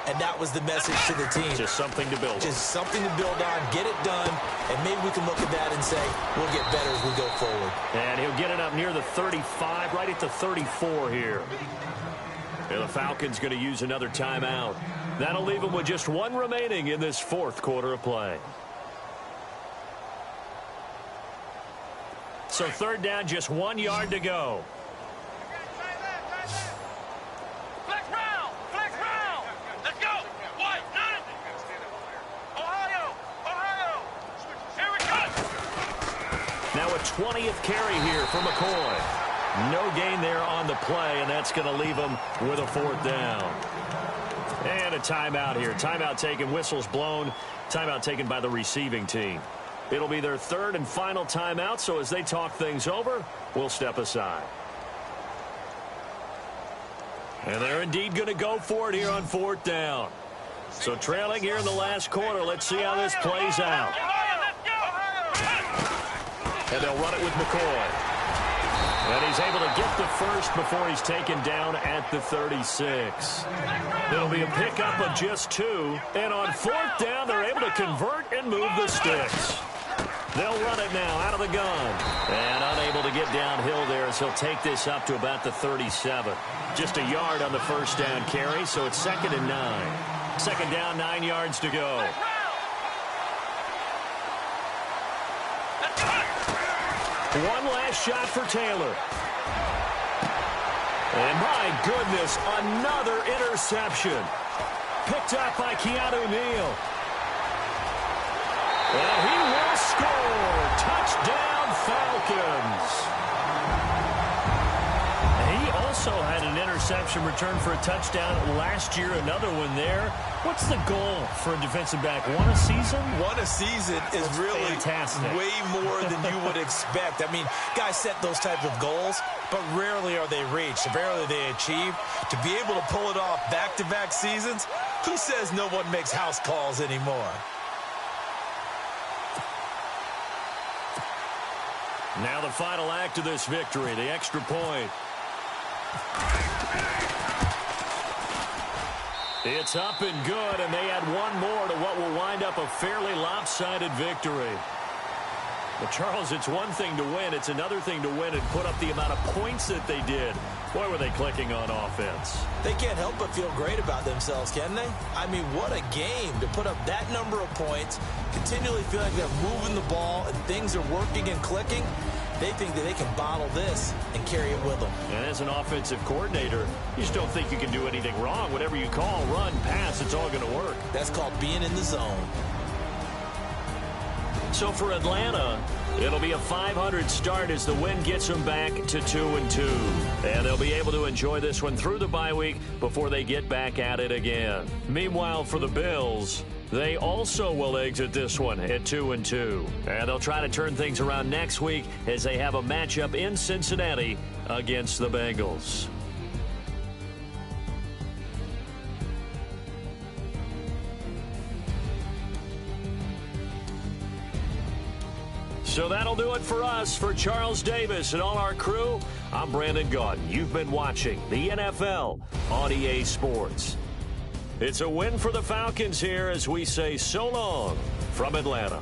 S4: And that was the message to the team.
S2: Just something to build on.
S4: Just something to build on, get it done, and maybe we can look at that and say, we'll get better as we go forward.
S2: And he'll get it up near the 35, right at the 34 here. And the Falcons going to use another timeout. That'll leave them with just one remaining in this fourth quarter of play. So 3rd down, just 1 yard to go. Now a 20th carry here for McCoy. No gain there on the play, and that's going to leave him with a 4th down. And a timeout here. Timeout taken, whistles blown. Timeout taken by the receiving team. It'll be their 3rd and final timeout, so as they talk things over, we'll step aside. And they're indeed going to go for it here on 4th down. So trailing here in the last quarter, let's see how this plays out. And they'll run it with McCoy. And he's able to get the first before he's taken down at the 36. It'll be a pickup of just 2. And on 4th down, they're able to convert and move the sticks. They'll run it now out of the gun. And unable to get downhill there as he'll take this up to about the 37. Just a yard on the first down carry, so it's 2nd and 9. 2nd down, 9 yards to go. One last shot for Taylor. And my goodness, another interception. Picked up by Keanu Neal. And he will score. Touchdown, Falcons. He also had an interception return for a touchdown last year. Another one there. What's the goal for a defensive back? One a season?
S4: One a season is really
S2: fantastic.
S4: Way more than you would expect. I mean, guys set those types of goals, but rarely are they reached. Rarely are they achieved. To be able to pull it off back-to-back seasons, who says no one makes house calls anymore?
S2: Now the final act of this victory, the extra point. It's up and good, and they add one more to what will wind up a fairly lopsided victory. But, Charles, it's one thing to win. It's another thing to win and put up the amount of points that they did. Boy, were they clicking on offense.
S4: They can't help but feel great about themselves, can they? I mean, what a game to put up that number of points, continually feel like they're moving the ball and things are working and clicking. They think that they can bottle this and carry it with them.
S2: And as an offensive coordinator, you just don't think you can do anything wrong. Whatever you call, run, pass, it's all going to work.
S4: That's called being in the zone.
S2: So for Atlanta, it'll be a .500 start as the win gets them back to 2-2. And they'll be able to enjoy this one through the bye week before they get back at it again. Meanwhile, for the Bills, they also will exit this one at 2-2. And they'll try to turn things around next week as they have a matchup in Cincinnati against the Bengals. So that'll do it for us. For Charles Davis and all our crew, I'm Brandon Gaudin. You've been watching the NFL on EA Sports. It's a win for the Falcons here as we say so long from Atlanta.